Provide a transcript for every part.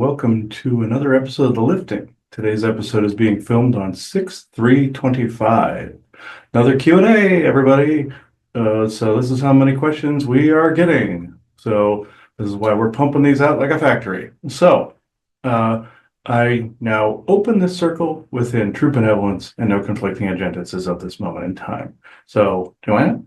welcome to another episode of The Lifting. Today's episode is being filmed on 6/3/25. Another Q&A, everybody. So this is how many questions we are getting. So this is why we're pumping these out like a factory. So I now open this circle within true benevolence and no conflicting agendas as of this moment in time. So, Joanna?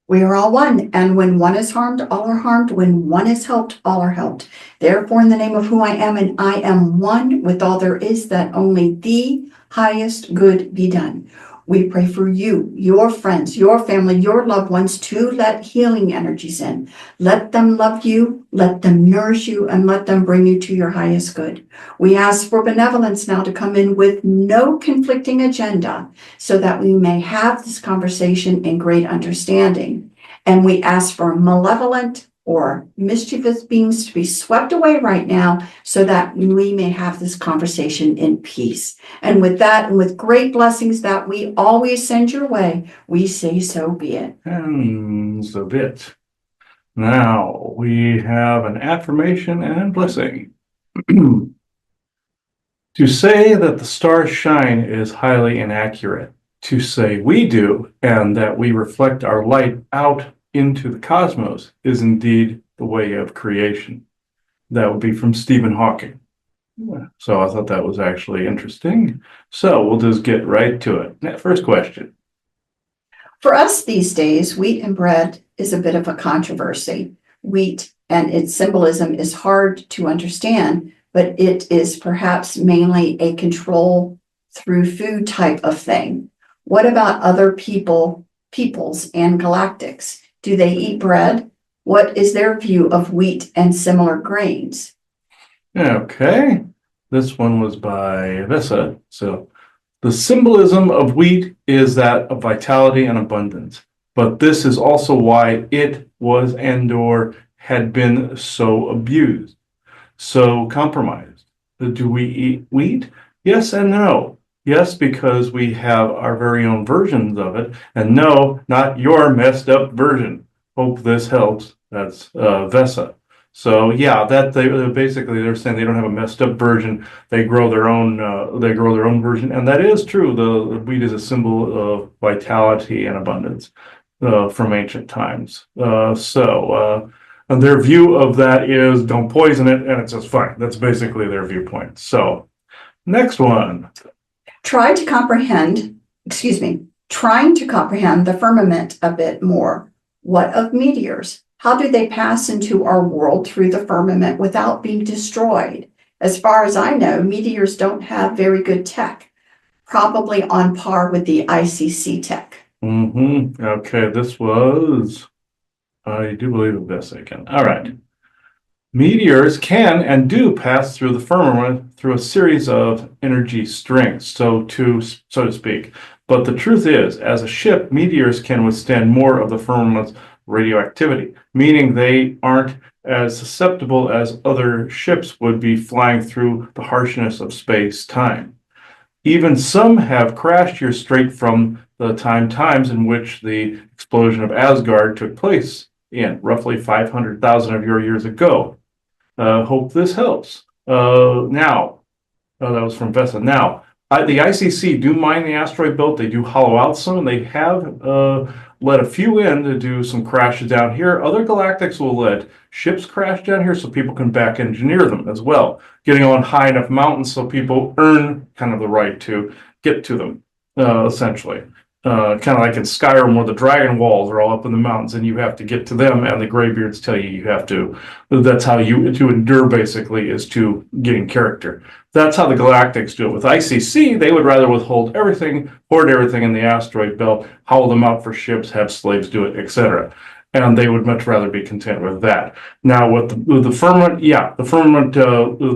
We are all one, and when one is harmed, all are harmed. When one is helped, all are helped. Therefore, in the name of who I am, and I am one with all there is, that only the highest good be done. We pray for you, your friends, your family, your loved ones to let healing energies in. Let them love you, let them nourish you, and let them bring you to your highest good. We ask for benevolence now to come in with no conflicting agenda so that we may have this conversation in great understanding. And we ask for malevolent or mischievous beings to be swept away right now so that we may have this conversation in peace. And with that, and with great blessings that we always send your way, we say so be it. And so be it. Now we have an affirmation and blessing. To say that the stars shine is highly inaccurate. To say we do and that we reflect our light out into the cosmos is indeed the way of creation. That would be from Stephen Hawking. So I thought that was actually interesting. So we'll just get right to it. First question. For us these days, wheat and bread is a bit of a controversy. Wheat and its symbolism is hard to understand, but it is perhaps mainly a control through food type of thing. What about other peoples and galactics? Do they eat bread? What is their view of wheat and similar grains? Okay, this one was by Vesa. So the symbolism of wheat is that of vitality and abundance, but this is also why it was and/or had been so abused, so compromised. Do we eat wheat? Yes and no. Yes, because we have our very own versions of it, and no, not your messed up version. Hope this helps. That's Vesa. So yeah, that they're saying they don't have a messed up version. They grow their own. They grow their own version, and that is true. The wheat is a symbol of vitality and abundance from ancient times. And their view of that is don't poison it, and it's just fine. That's basically their viewpoint. So next one. Trying to comprehend the firmament a bit more. What of meteors? How do they pass into our world through the firmament without being destroyed? As far as I know, meteors don't have very good tech, probably on par with the ICC tech. Okay, this was, I do believe this again. All right. Meteors can and do pass through the firmament through a series of energy strings, so to speak. But the truth is, as a ship, meteors can withstand more of the firmament's radioactivity, meaning they aren't as susceptible as other ships would be flying through the harshness of space-time. Even some have crashed here straight from the times in which the explosion of Asgard took place in roughly 500,000 of your years ago. Hope this helps. That was from Vesa. Now, the ICC do mine the asteroid belt. They do hollow out some, and they have let a few in to do some crashes down here. Other galactics will let ships crash down here so people can back engineer them as well, getting on high enough mountains so people earn kind of the right to get to them, essentially. Kind of like in Skyrim where the dragon walls are all up in the mountains and you have to get to them, and the Greybeards tell you have to. That's how to endure, basically, is to getting character. That's how the Galactics do it. With ICC, they would rather withhold everything, hoard everything in the asteroid belt, haul them out for ships, have slaves do it, etc. And they would much rather be content with that. Now, with the firmament,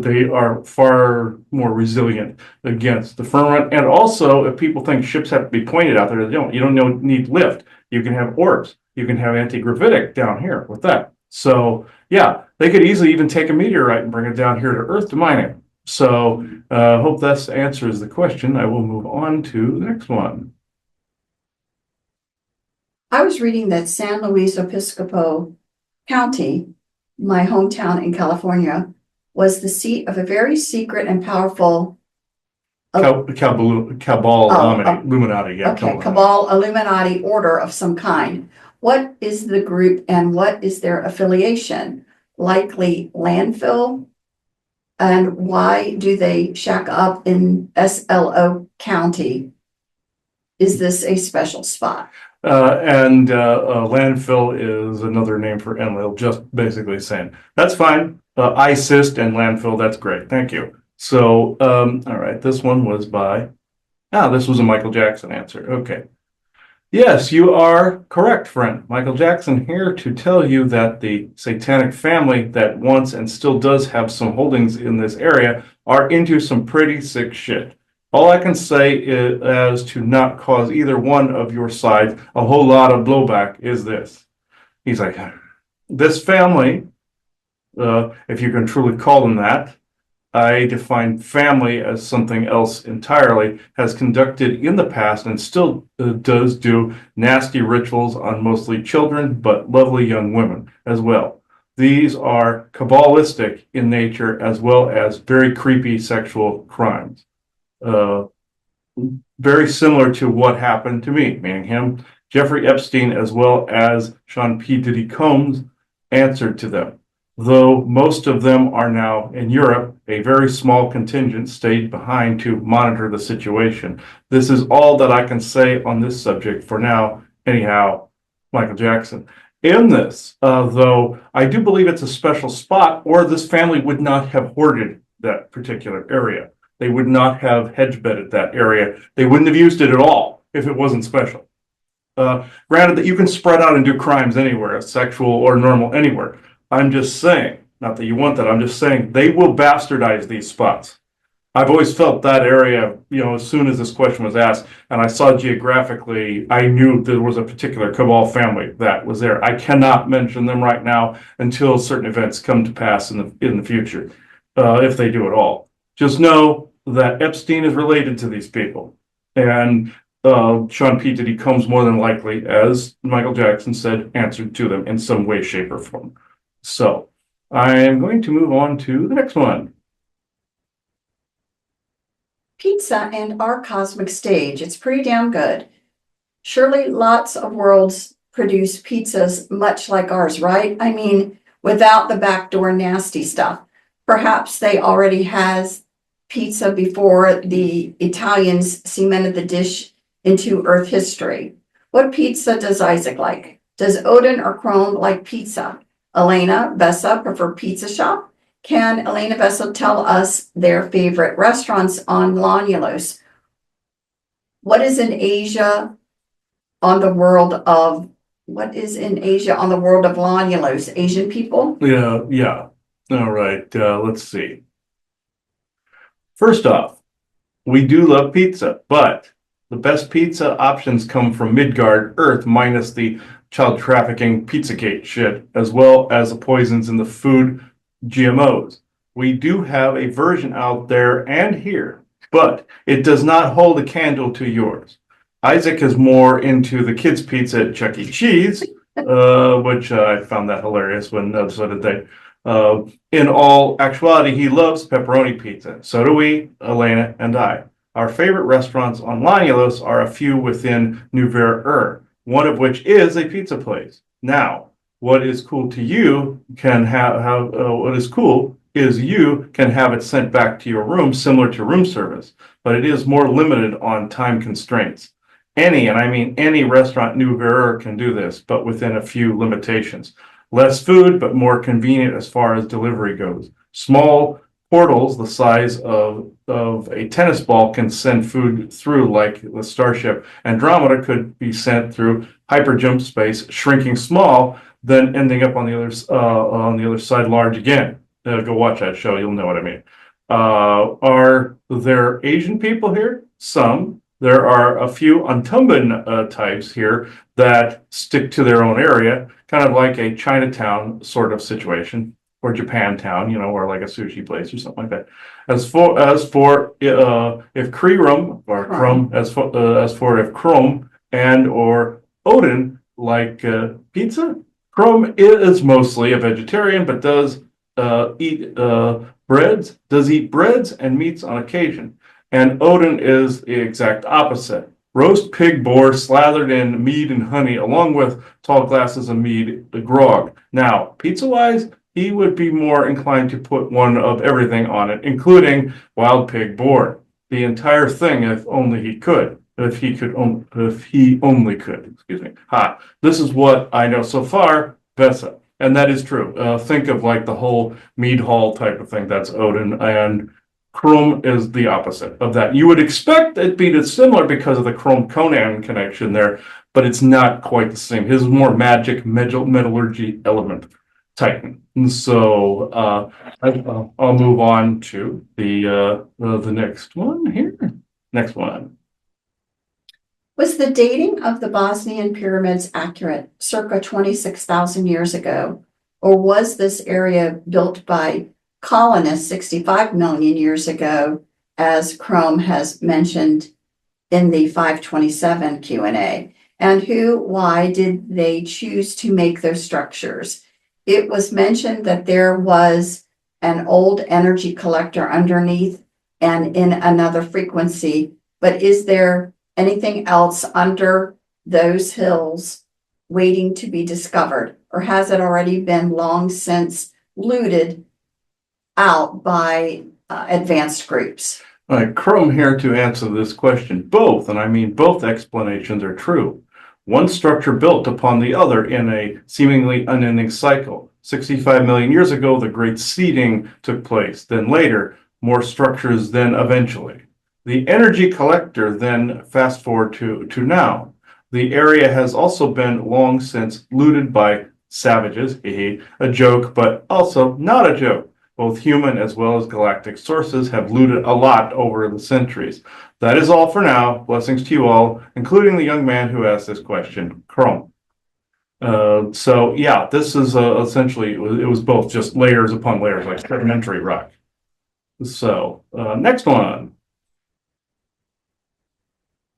they are far more resilient against the firmament. And also, if people think ships have to be pointed out there, they don't. You don't need lift. You can have orbs. You can have anti-gravitic down here with that. So, yeah, they could easily even take a meteorite and bring it down here to Earth to mine it. So, hope that answers the question. I will move on to the next one. I was reading that San Luis Obispo County, my hometown in California, was the seat of a very secret and powerful. Cabal Illuminati, yeah. Okay, Cabal Illuminati order of some kind. What is the group and what is their affiliation? Likely landfill? And why do they shack up in SLO County? Is this a special spot? Landfill is another name for Enlil, just basically saying, that's fine. ISIST and landfill, that's great. Thank you. So, all right, this one was this was a Michael Jackson answer. Okay. Yes, you are correct, friend. Michael Jackson here to tell you that the satanic family that wants and still does have some holdings in this area are into some pretty sick shit. All I can say is, as to not cause either one of your sides a whole lot of blowback, is this. He's like, this family, if you can truly call them that, I define family as something else entirely, has conducted in the past and still does do nasty rituals on mostly children, but lovely young women as well. These are Kabbalistic in nature as well as very creepy sexual crimes. Very similar to what happened to me, meaning him, Jeffrey Epstein, as well as Sean P. Diddy Combs answered to them. Though most of them are now in Europe, a very small contingent stayed behind to monitor the situation. This is all that I can say on this subject for now. Anyhow, Michael Jackson. In this, though, I do believe it's a special spot, or this family would not have hoarded that particular area. They would not have hedge bedded that area. They wouldn't have used it at all if it wasn't special. Granted that you can spread out and do crimes anywhere, sexual or normal, anywhere. I'm just saying, not that you want that, I'm just saying they will bastardize these spots. I've always felt that area, as soon as this question was asked, and I saw geographically, I knew there was a particular Cabal family that was there. I cannot mention them right now until certain events come to pass in the future, if they do at all. Just know that Epstein is related to these people. And Sean P. Diddy Combs more than likely, as Michael Jackson said, answered to them in some way, shape, or form. So I am going to move on to the next one. Pizza and our cosmic stage. It's pretty damn good. Surely lots of worlds produce pizzas much like ours, right? I mean, without the backdoor nasty stuff. Perhaps they already has pizza before the Italians cemented the dish into Earth history. What pizza does Isaac like? Does Odin or Chrome like pizza? Elena, Vesa prefer pizza shop? Can Elena Vesa tell us their favorite restaurants on Lanulos? What is in Asia on the world of Lanulos? Asian people? Yeah. All right, let's see. First off, we do love pizza, but the best pizza options come from Midgard, Earth, minus the child trafficking Pizzagate shit, as well as the poisons in the food, GMOs. We do have a version out there and here, but it does not hold a candle to yours. Isaac is more into the kids' pizza at Chuck E. Cheese, which I found that hilarious when so did they. In all actuality, he loves pepperoni pizza. So do we, Elena and I. Our favorite restaurants on Lanulos are a few within Nouveau, one of which is a pizza place. Now, what is cool to you can what is cool is you can have it sent back to your room, similar to room service, but it is more limited on time constraints. Any, and I mean any restaurant Nouveau can do this, but within a few limitations. Less food, but more convenient as far as delivery goes. Small portals the size of a tennis ball can send food through, like the Starship Andromeda could be sent through hyperjump space, shrinking small, then ending up on the other side large again. Go watch that show, you'll know what I mean. Are there Asian people here? Some. There are a few Untumban types here that stick to their own area, kind of like a Chinatown sort of situation, or Japantown, or like a sushi place or something like that. As for if Kreerum or Chrome, as for if Chrome and or Odin like pizza, Chrome is mostly a vegetarian, but does eat breads, does eat breads and meats on occasion. And Odin is the exact opposite. Roast pig boar slathered in mead and honey, along with tall glasses of mead, grog. Now, pizza-wise, he would be more inclined to put one of everything on it, including wild pig boar. The entire thing, if only he could. If he only could, excuse me. Ha, this is what I know so far, Vesa. And that is true. Think of like the whole mead hall type of thing. That's Odin. And Chrome is the opposite of that. You would expect it be similar because of the Chrome Conan connection there, but it's not quite the same. His is more magic, metallurgy element Titan. And so I'll move on to the next one here. Next one. Was the dating of the Bosnian pyramids accurate, circa 26,000 years ago? Or was this area built by colonists 65 million years ago, as Chrome has mentioned in the 527 Q&A? And why did they choose to make those structures? It was mentioned that there was an old energy collector underneath and in another frequency, but is there anything else under those hills waiting to be discovered? Or has it already been long since looted out by advanced groups? All right, Chrome here to answer this question. Both, and I mean both explanations are true. One structure built upon the other in a seemingly unending cycle. 65 million years ago, the great seeding took place. Then later, more structures, then eventually. The energy collector, then fast forward to now. The area has also been long since looted by savages, a joke, but also not a joke. Both human as well as galactic sources have looted a lot over the centuries. That is all for now. Blessings to you all, including the young man who asked this question, Chrome. So yeah, this is essentially, it was both just layers upon layers, like sedimentary rock. So next one.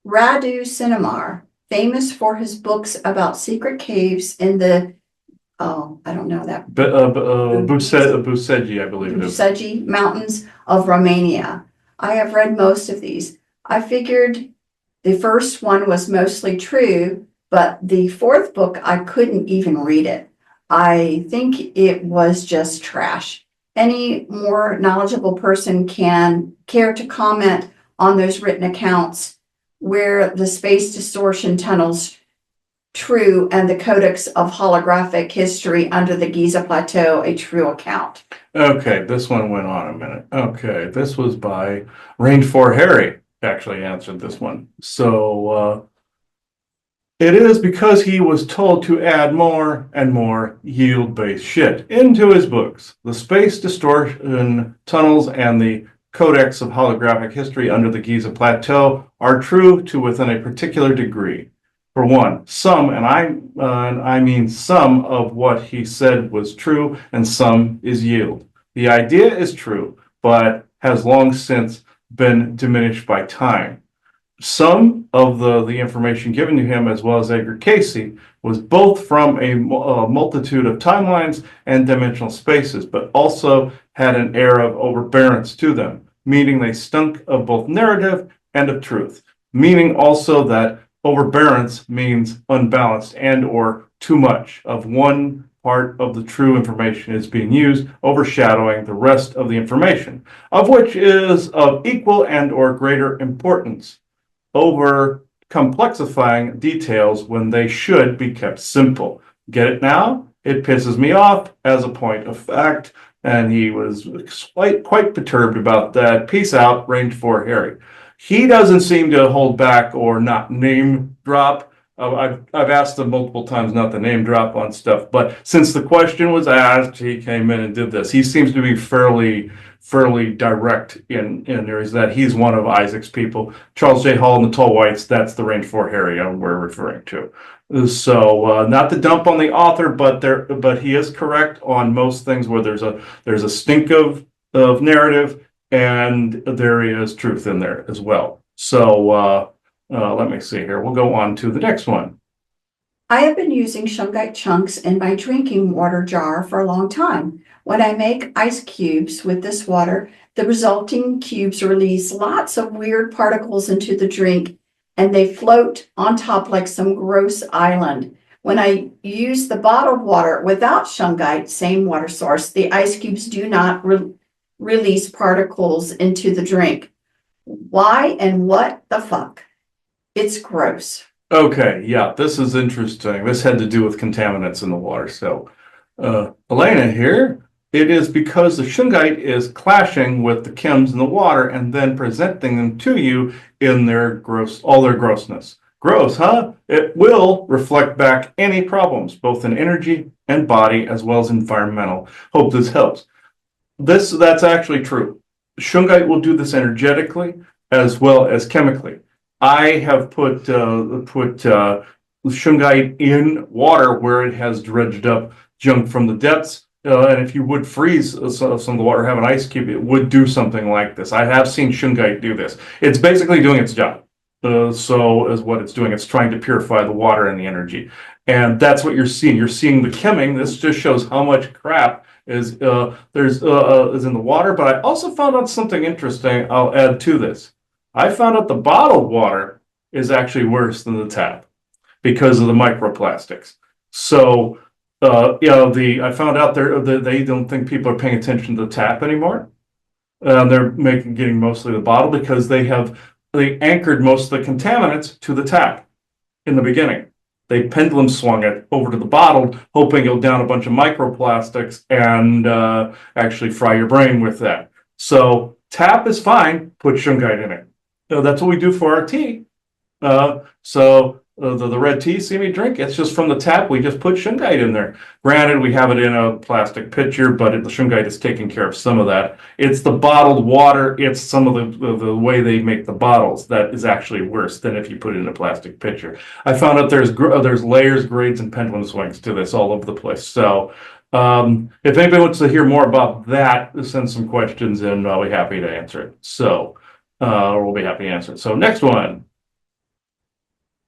Radu Cinnamar, famous for his books about secret caves in the, I don't know that. Buseji, I believe it is. Buseji Mountains of Romania. I have read most of these. I figured the first one was mostly true, but the fourth book, I couldn't even read it. I think it was just trash. Any more knowledgeable person can care to comment on those written accounts where the space distortion tunnels true and the Codex of Holographic History under the Giza Plateau a true account? Okay, this one went on a minute. Okay, this was by Range 4 Harry actually answered this one. So it is because he was told to add more and more yield-based shit into his books. The space distortion tunnels and the Codex of Holographic History under the Giza Plateau are true to within a particular degree. For one, some, and I mean some of what he said was true, and some is yield. The idea is true, but has long since been diminished by time. Some of the information given to him, as well as Edgar Casey, was both from a multitude of timelines and dimensional spaces, but also had an air of overbearance to them, meaning they stunk of both narrative and of truth, meaning also that overbearance means unbalanced and or too much of one part of the true information is being used, overshadowing the rest of the information, of which is of equal and or greater importance, over complexifying details when they should be kept simple. Get it now? It pisses me off as a point of fact, and he was quite perturbed about that. Peace out, Range 4 Harry. He doesn't seem to hold back or not name drop. I've asked him multiple times not to name drop on stuff, but since the question was asked, he came in and did this. He seems to be fairly direct in areas that he's one of Isaac's people. Charles J. Hall and the Tall Whites, that's the Range 4 Harry we're referring to. So not to dump on the author, but he is correct on most things where there's a stink of narrative, and there is truth in there as well. So let me see here. We'll go on to the next one. I have been using shungite chunks in my drinking water jar for a long time. When I make ice cubes with this water, the resulting cubes release lots of weird particles into the drink, and they float on top like some gross island. When I use the bottled water without shungite, same water source, the ice cubes do not release particles into the drink. Why and what the fuck? It's gross. Okay, yeah, this is interesting. This had to do with contaminants in the water. So, Elena here, it is because the shungite is clashing with the chems in the water and then presenting them to you in their all their grossness. Gross, huh? It will reflect back any problems, both in energy and body, as well as environmental. Hope this helps. That's actually true. Shungite will do this energetically as well as chemically. I have put shungite in water where it has dredged up junk from the depths. And if you would freeze some of the water, have an ice cube, it would do something like this. I have seen shungite do this. It's basically doing its job. So is what it's doing. It's trying to purify the water and the energy. And that's what you're seeing. You're seeing the chemming. This just shows how much crap is in the water. But I also found out something interesting I'll add to this. I found out the bottled water is actually worse than the tap because of the microplastics. So, I found out they don't think people are paying attention to the tap anymore. They're getting mostly the bottle because they anchored most of the contaminants to the tap in the beginning. They pendulum swung it over to the bottle, hoping it'll down a bunch of microplastics and actually fry your brain with that. So tap is fine, put shungite in it. That's what we do for our tea. The red tea, see me drink, it's just from the tap. We just put shungite in there. Granted, we have it in a plastic pitcher, but the shungite is taking care of some of that. It's the bottled water. It's some of the way they make the bottles that is actually worse than if you put it in a plastic pitcher. I found out there's layers, grades, and pendulum swings to this all over the place. So if anybody wants to hear more about that, send some questions and I'll be happy to answer it. So we'll be happy to answer it. So next one.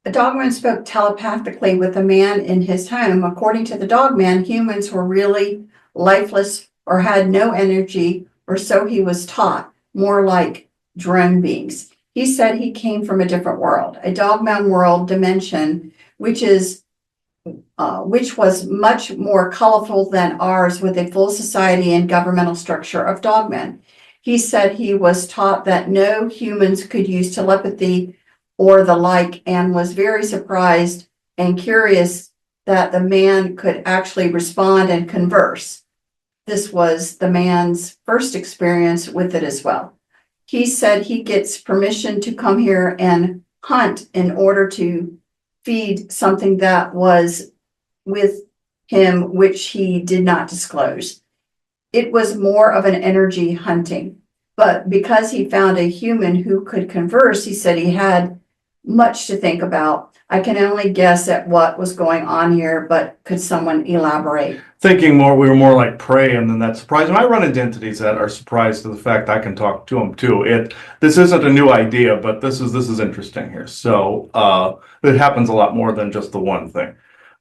A dogman spoke telepathically with a man in his home. According to the dogman, humans were really lifeless or had no energy, or so he was taught, more like drone beings. He said he came from a different world, a dogman world dimension, which was much more colorful than ours, with a full society and governmental structure of dogmen. He said he was taught that no humans could use telepathy or the like, and was very surprised and curious that the man could actually respond and converse. This was the man's first experience with it as well. He said he gets permission to come here and hunt in order to feed something that was with him, which he did not disclose. It was more of an energy hunting, but because he found a human who could converse, he said he had much to think about. I can only guess at what was going on here, but could someone elaborate? Thinking more, we were more like prey, and then that surprised me. I run into entities that are surprised to the fact I can talk to them too. This isn't a new idea, but this is interesting here. So it happens a lot more than just the one thing.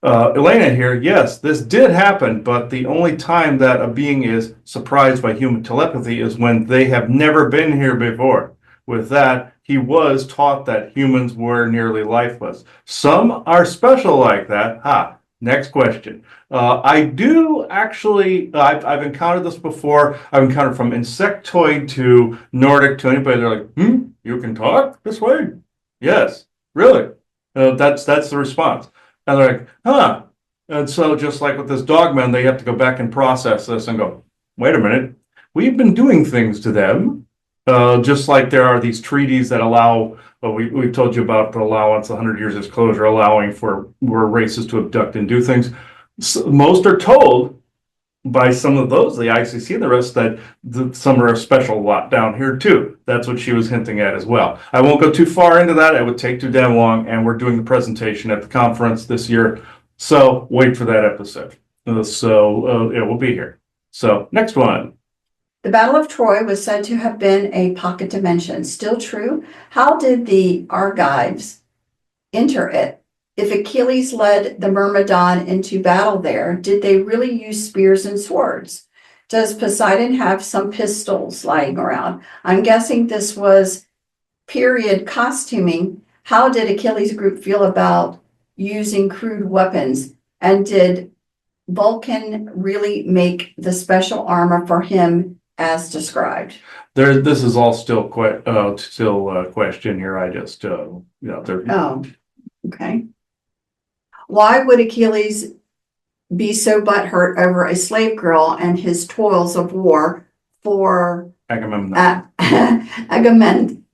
Elena here, yes, this did happen, but the only time that a being is surprised by human telepathy is when they have never been here before. With that, he was taught that humans were nearly lifeless. Some are special like that. Next question. I do actually, I've encountered this before. I've encountered from insectoid to Nordic to anybody. They're like, you can talk this way? Yes, really? That's the response. And they're like, And so just like with this dogman, they have to go back and process this and go, wait a minute, we've been doing things to them. Just like there are these treaties that allow, we've told you about the allowance, 100 years disclosure, allowing for races to abduct and do things. So most are told by some of those, the ICC and the rest, that some are a special lot down here too. That's what she was hinting at as well. I won't go too far into that. It would take too damn long, and we're doing the presentation at the conference this year. So wait for that episode. It will be here. So next one. The Battle of Troy was said to have been a pocket dimension. Still true? How did the Argives enter it? if Achilles led the Myrmidon into battle there, did they really use spears and swords? Does Poseidon have some pistols lying around? I'm guessing this was period costuming. How did Achilles' group feel about using crude weapons? And did Vulcan really make the special armor for him as described? This is all still question here. I just, there. Oh, okay. Why would Achilles be so butthurt over a slave girl and his toils of war for Agamemnon.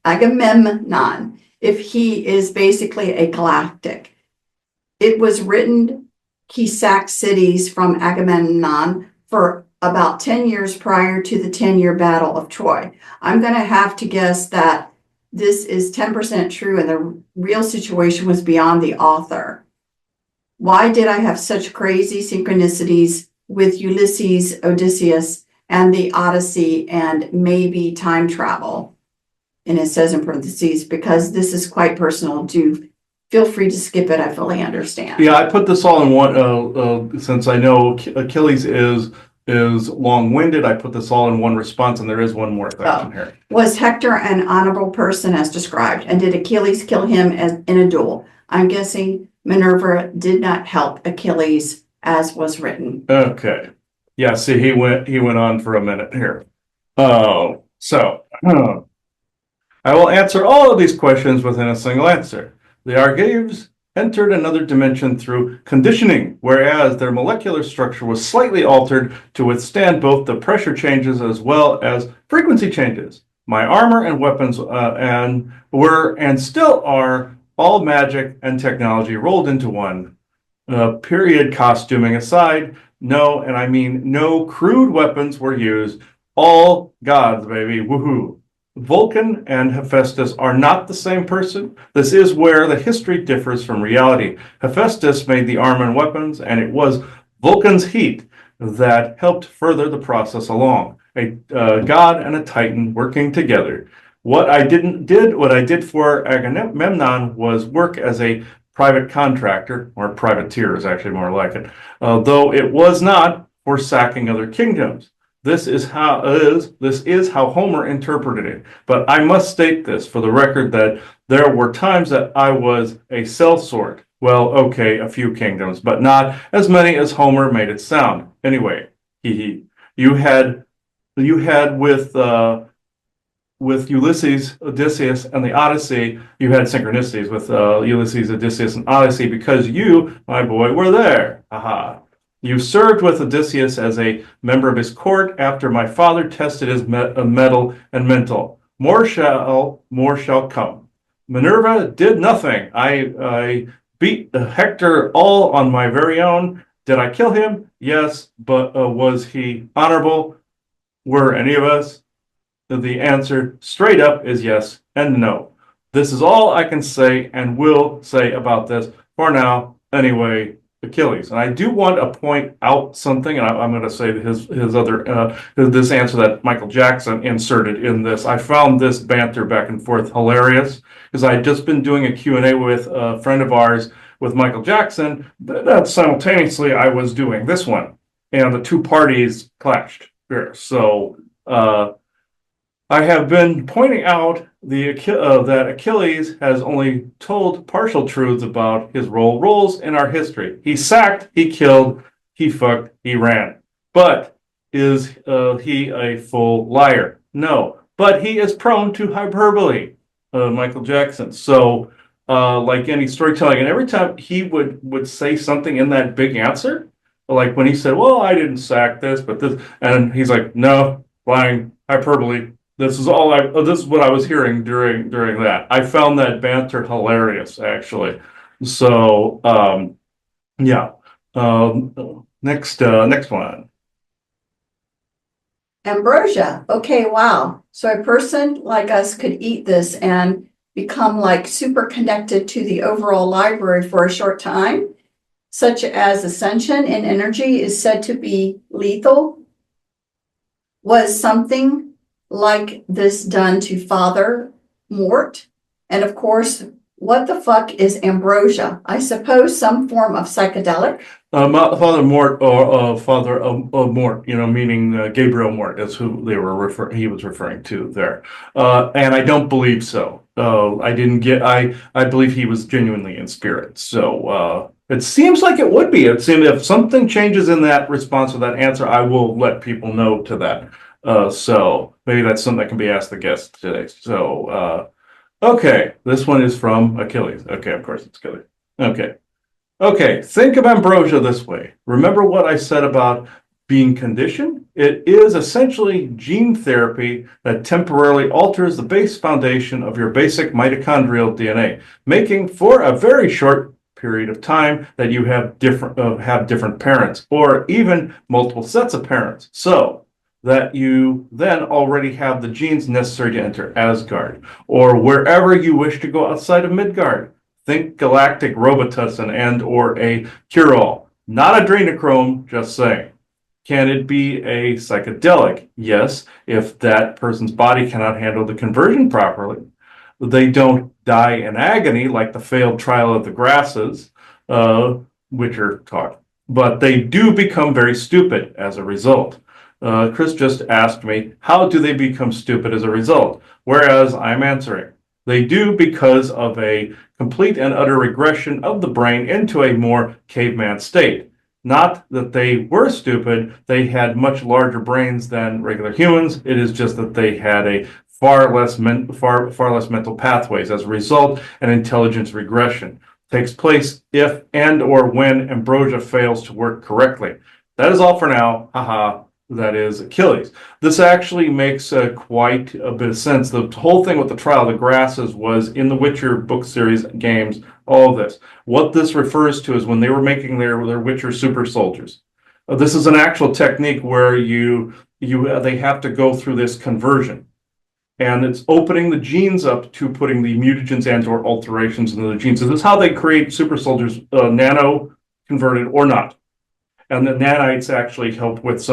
Agamemnon, if he is basically a galactic? It was written he sacked cities from Agamemnon for about 10 years prior to the 10-year Battle of Troy. I'm going to have to guess that this is 10% true and the real situation was beyond the author. Why did I have such crazy synchronicities with Ulysses, Odysseus, and the Odyssey and maybe time travel? And it says in parentheses, because this is quite personal, feel free to skip it. I fully understand. Yeah, I put this all in one, since I know Achilles is long-winded, I put this all in one response, and there is one more question here. Was Hector an honorable person as described? And did Achilles kill him in a duel? I'm guessing Minerva did not help Achilles as was written. Okay. Yeah, see, he went on for a minute here. I will answer all of these questions within a single answer. The Argives entered another dimension through conditioning, whereas their molecular structure was slightly altered to withstand both the pressure changes as well as frequency changes. My armor and weapons were and still are all magic and technology rolled into one. Period costuming aside, no, and I mean no crude weapons were used. All gods, baby, woohoo. Vulcan and Hephaestus are not the same person. This is where the history differs from reality. Hephaestus made the armor and weapons, and it was Vulcan's heat that helped further the process along. A god and a titan working together. What I did for Agamemnon was work as a private contractor, or privateer is actually more like it, though it was not for sacking other kingdoms. This is how Homer interpreted it. But I must state this for the record that there were times that I was a sellsword. Well, okay, a few kingdoms, but not as many as Homer made it sound. Anyway, you had with Ulysses, Odysseus, and the Odyssey, you had synchronicities with Ulysses, Odysseus, and Odyssey because you, my boy, were there. Aha. You served with Odysseus as a member of his court after my father tested his mettle and mental. More shall come. Minerva did nothing. I beat Hector all on my very own. Did I kill him? Yes, but was he honorable? Were any of us? The answer straight up is yes and no. This is all I can say and will say about this for now. Anyway, Achilles. And I do want to point out something, and I'm going to say his this answer that Michael Jackson inserted in this. I found this banter back and forth hilarious because I had just been doing a Q&A with a friend of ours with Michael Jackson. That simultaneously I was doing this one, and the two parties clashed here. So I have been pointing out that Achilles has only told partial truths about his roles in our history. He sacked, he killed, he fucked, he ran. But is he a full liar? No. But he is prone to hyperbole, Michael Jackson. So, like any storytelling, and every time he would say something in that big answer, like when he said, well, I didn't sack this, but this, and he's like, no, lying, hyperbole. This is what I was hearing during that. I found that banter hilarious, actually. So, yeah. Next one. Ambrosia. Okay, wow. So a person like us could eat this and become like super connected to the overall library for a short time, such as ascension in energy is said to be lethal. Was something like this done to Father Mort? And of course, What the fuck is ambrosia? I suppose some form of psychedelic? Father Mort, or Father Mort, meaning Gabriel Mort is who he was referring to there. And I don't believe so. I believe he was genuinely in spirit. So it seems like it would be. It seems if something changes in that response to that answer, I will let people know to that. So maybe that's something that can be asked the guests today. So, okay, this one is from Achilles. Okay, of course it's Achilles. Okay. Okay, think of ambrosia this way. Remember what I said about being conditioned? It is essentially gene therapy that temporarily alters the base foundation of your basic mitochondrial DNA, making for a very short period of time that you have different parents, or even multiple sets of parents, so that you then already have the genes necessary to enter Asgard, or wherever you wish to go outside of Midgard. Think galactic Robitussin and or a cure-all, not adrenochrome, just saying. Can it be a psychedelic? Yes, if that person's body cannot handle the conversion properly. They don't die in agony like the failed trial of the grasses, which are taught, but they do become very stupid as a result. Chris just asked me, how do they become stupid as a result? Whereas I'm answering, they do because of a complete and utter regression of the brain into a more caveman state. Not that they were stupid, they had much larger brains than regular humans. It is just that they had a far less mental pathways. As a result, an intelligence regression takes place if and or when ambrosia fails to work correctly. That is all for now. Haha. That is Achilles. This actually makes quite a bit of sense. The whole thing with the trial of the grasses was in the Witcher book series, games, all of this. What this refers to is when they were making their Witcher super soldiers. This is an actual technique where they have to go through this conversion. And it's opening the genes up to putting the mutagens and or alterations into the genes. So this is how they create super soldiers, nano converted or not. And the nanites actually help with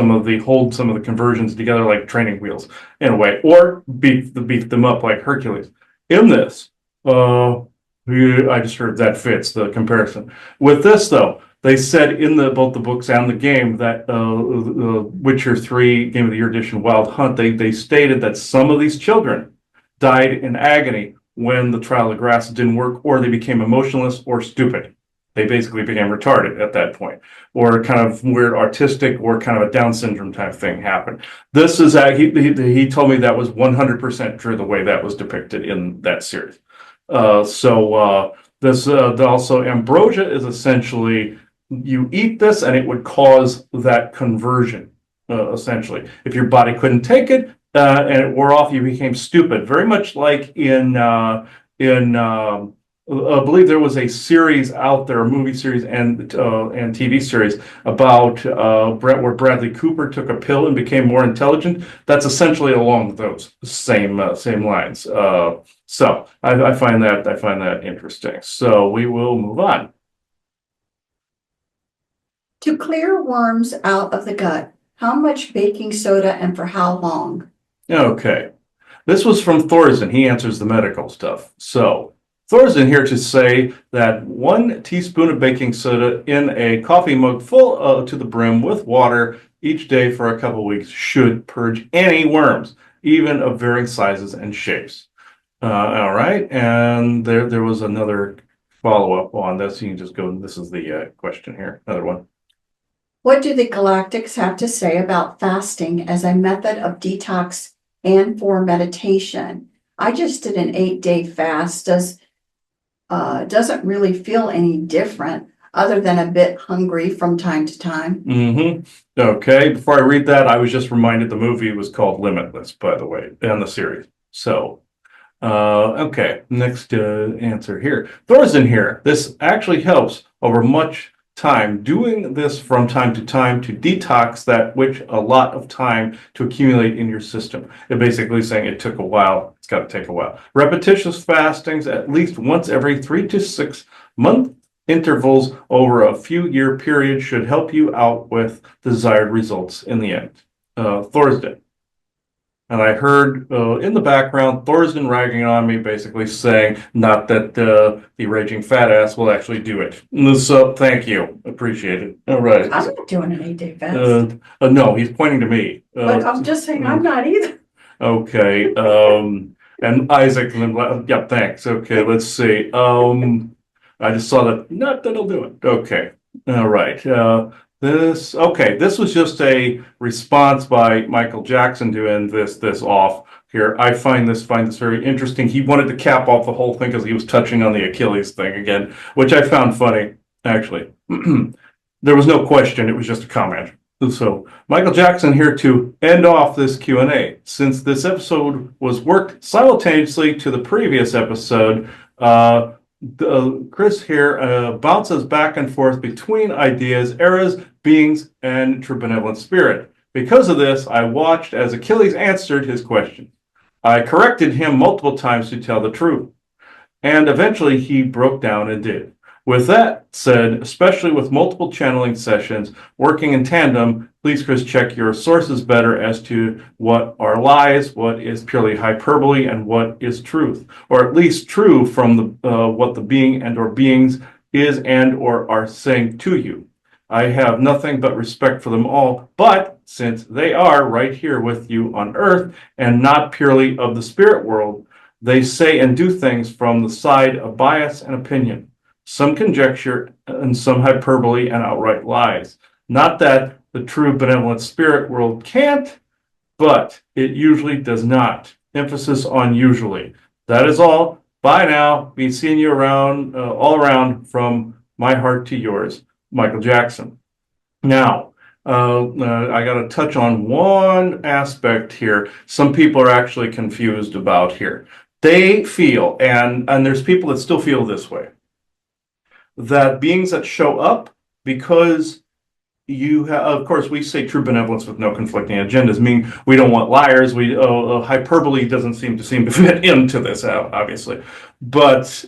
hold some of the conversions together like training wheels in a way, or beef them up like Hercules. In this, I just heard that fits the comparison. With this though, they said in both the books and the game that Witcher 3 Game of the Year edition Wild Hunt, they stated that some of these children died in agony when the trial of grass didn't work, or they became emotionless or stupid. They basically became retarded at that point, or kind of weird autistic, or kind of a Down syndrome type thing happened. This is he told me that was 100% true the way that was depicted in that series. This also ambrosia is essentially you eat this and it would cause that conversion. Essentially, if your body couldn't take it and it wore off, you became stupid. Very much like in I believe there was a series out there, a movie series and TV series about where Bradley Cooper took a pill and became more intelligent. That's essentially along those same lines. So I find that interesting. So we will move on. To clear worms out of the gut, how much baking soda and for how long? Okay, this was from Thorsten. He answers the medical stuff. So Thorsten here to say that 1 teaspoon of baking soda in a coffee mug full to the brim with water each day for a couple of weeks should purge any worms, even of varying sizes and shapes. All right, and there was another follow-up on this. You can just go, this is the question here, another one. What do the Galactics have to say about fasting as a method of detox and for meditation? I just did an 8-day fast. Doesn't really feel any different other than a bit hungry from time to time. Okay, before I read that, I was just reminded the movie was called Limitless, by the way, and the series. So, okay, next answer here. Thorsten here. This actually helps over much time. Doing this from time to time to detox that which a lot of time to accumulate in your system. It basically saying it took a while. It's got to take a while. Repetitious fastings at least once every 3 to 6 month intervals over a few year period should help you out with desired results in the end. Thorsten. And I heard in the background Thorsten ragging on me, basically saying, not that the raging fat ass will actually do it. So thank you. Appreciate it. All right. I'm not doing an 8-day fast, No, he's pointing to me. but I'm just saying I'm not either. Okay. And Isaac, yeah, thanks. Okay, let's see. I just saw that. Not that'll do it. Okay. All right. This was just a response by Michael Jackson doing this off here. I find this very interesting. He wanted to cap off the whole thing because he was touching on the Achilles thing again, which I found funny, actually. There was no question, it was just a comment. So Michael Jackson here to end off this Q&A. Since this episode was worked simultaneously to the previous episode, Chris here bounces back and forth between ideas, eras, beings, and true benevolent spirit. Because of this, I watched as Achilles answered his question. I corrected him multiple times to tell the truth, and eventually he broke down and did. With that said, especially with multiple channeling sessions working in tandem, please, Chris, check your sources better as to what are lies, what is purely hyperbole, and what is truth, or at least true from what the being and or beings is and or are saying to you. I have nothing but respect for them all, but since they are right here with you on Earth and not purely of the spirit world, they say and do things from the side of bias and opinion. Some conjecture and some hyperbole and outright lies. Not that the true benevolent spirit world can't, but it usually does not. Emphasis on usually. That is all. Bye now. Be seeing you around, all around from my heart to yours, Michael Jackson. Now, I got to touch on one aspect here. Some people are actually confused about here. They feel, and there's people that still feel this way, that beings that show up because you have, of course, we say true benevolence with no conflicting agendas, meaning we don't want liars. Hyperbole doesn't seem to fit into this, obviously. But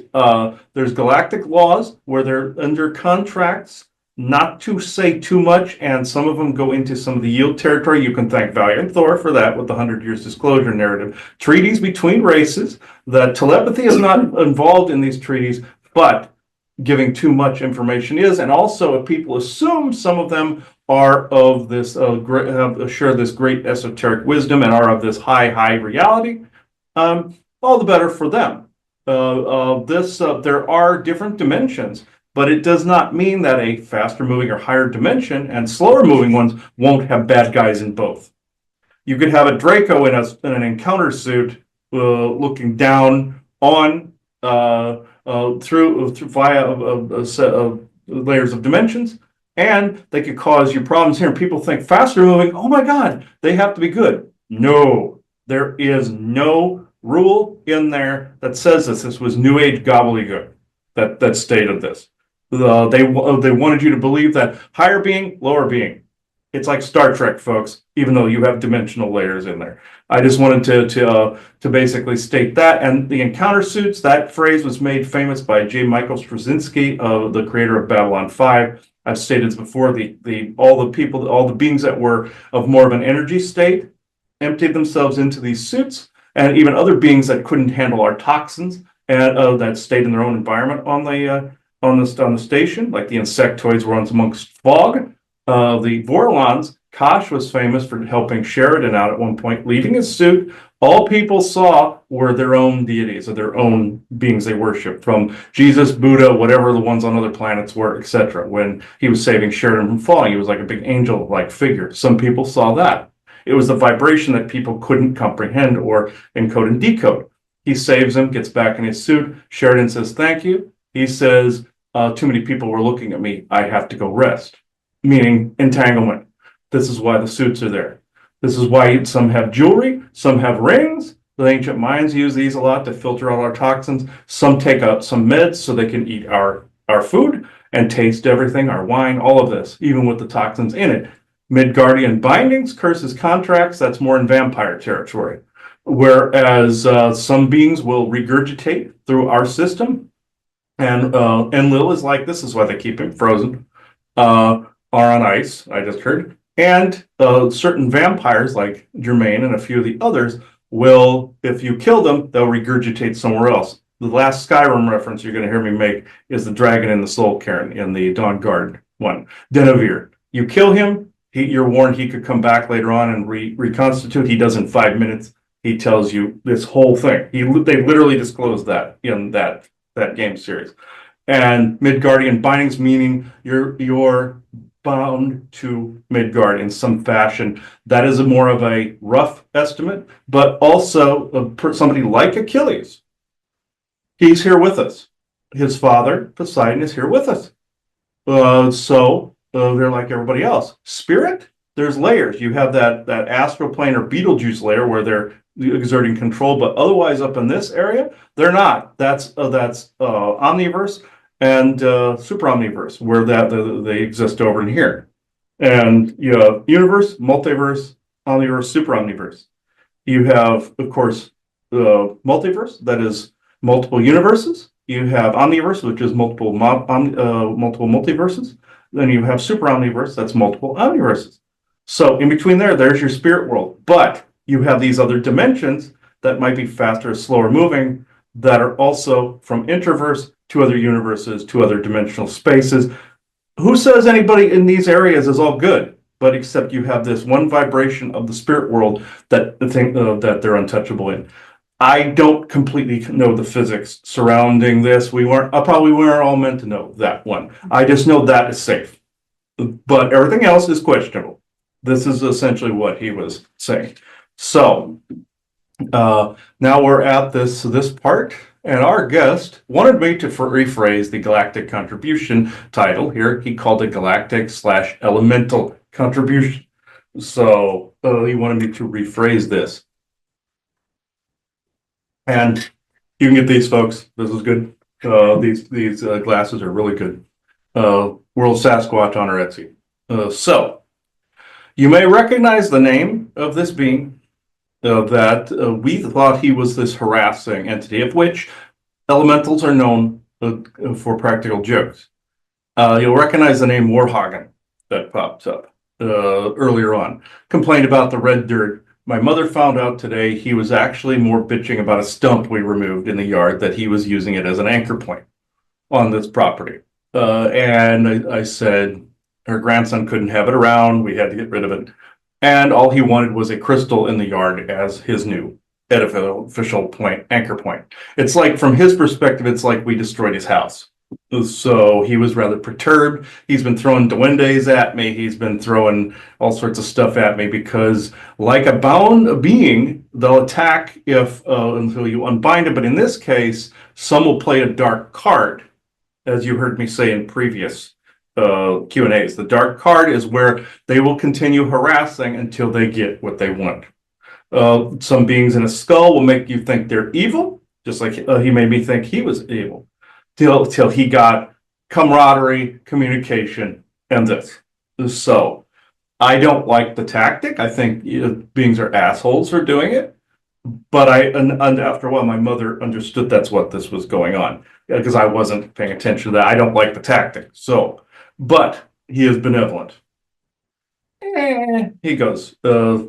there's galactic laws where they're under contracts not to say too much, and some of them go into some of the yield territory. You can thank Valiant Thor for that with the 100 Years Disclosure narrative. Treaties between races, that telepathy is not involved in these treaties, but giving too much information is. And also, if people assume some of them are of this share this great esoteric wisdom and are of this high reality, all the better for them. There are different dimensions, but it does not mean that a faster moving or higher dimension and slower moving ones won't have bad guys in both. You could have a Draco in an encounter suit looking down on through via a set of layers of dimensions, and they could cause you problems here. And people think faster moving, oh my God, they have to be good. No, there is no rule in there that says this. This was New Age gobbledygook that stated this. They wanted you to believe that higher being, lower being. It's like Star Trek, folks, even though you have dimensional layers in there. I just wanted to basically state that. And the encounter suits, that phrase was made famous by J. Michael Straczynski, the creator of Babylon 5. I've stated this before, all the beings that were of more of an energy state emptied themselves into these suits, and even other beings that couldn't handle our toxins and that stayed in their own environment on the station, like the insectoids were amongst fog. The Vorlons, Kosh was famous for helping Sheridan out at one point, leaving his suit. All people saw were their own deities or their own beings they worshiped, from Jesus, Buddha, whatever the ones on other planets were, etc. When he was saving Sheridan from falling, he was like a big angel-like figure. Some people saw that. It was the vibration that people couldn't comprehend or encode and decode. He saves him, gets back in his suit. Sheridan says, thank you. He says, too many people were looking at me. I have to go rest. Meaning entanglement. This is why the suits are there. This is why some have jewelry, some have rings. The ancient Mayans use these a lot to filter out our toxins. Some take out some meds so they can eat our food and taste everything, our wine, all of this, even with the toxins in it. Midgardian bindings, curses, contracts, that's more in vampire territory. Whereas some beings will regurgitate through our system. And Enlil is like, this is why they keep him frozen. Are on ice, I just heard. And certain vampires like Germain and a few of the others will, if you kill them, they'll regurgitate somewhere else. The last Skyrim reference you're going to hear me make is the dragon in the Soul Cairn in the Dawnguard one, Denevere. You kill him, you're warned he could come back later on and reconstitute. He does in 5 minutes. He tells you this whole thing. They literally disclosed that in that game series. And Midgardian bindings, meaning you're bound to Midgard in some fashion. That is more of a rough estimate, but also somebody like Achilles. He's here with us. His father, Poseidon, is here with us. So they're like everybody else. Spirit, there's layers. You have that astral plane or Beetlejuice layer where they're exerting control, but otherwise up in this area, they're not. That's Omniverse and Super Omniverse, where they exist over in here. And you have Universe, Multiverse, Omniverse, Super Omniverse. You have, of course, the Multiverse, that is multiple universes. You have Omniverse, which is multiple multiverses. Then you have Super Omniverse, that's multiple omniverses. So in between there's your spirit world. But you have these other dimensions that might be faster or slower moving that are also from Interverse to other universes, to other dimensional spaces. Who says anybody in these areas is all good? But except you have this one vibration of the spirit world that they're untouchable in. I don't completely know the physics surrounding this. We weren't all meant to know that one. I just know that is safe. But everything else is questionable. This is essentially what he was saying. So now we're at this part, and our guest wanted me to rephrase the Galactic Contribution title here. He called it Galactic/Elemental Contribution. So he wanted me to rephrase this. And you can get these, folks. This is good. These glasses are really good. World Sasquatch on our Etsy. So you may recognize the name of this being that we thought he was this harassing entity, of which elementals are known for practical jokes. You'll recognize the name Warhagen that pops up earlier on. Complained about the red dirt. My mother found out today he was actually more bitching about a stump we removed in the yard, that he was using it as an anchor point on this property. And I said her grandson couldn't have it around. We had to get rid of it. And all he wanted was a crystal in the yard as his new official anchor point. It's like, from his perspective, it's like we destroyed his house. So he was rather perturbed. He's been throwing duendes at me. He's been throwing all sorts of stuff at me because, like a bound being, they'll attack until you unbind it. But in this case, some will play a dark card, as you heard me say in previous Q&As. The dark card is where they will continue harassing until they get what they want. Some beings in a skull will make you think they're evil, just like he made me think he was evil. Till he got camaraderie, communication, and this. So I don't like the tactic. I think beings are assholes for doing it. But and after a while, my mother understood that's what this was going on, because I wasn't paying attention to that. I don't like the tactic. So, but he is benevolent. He goes,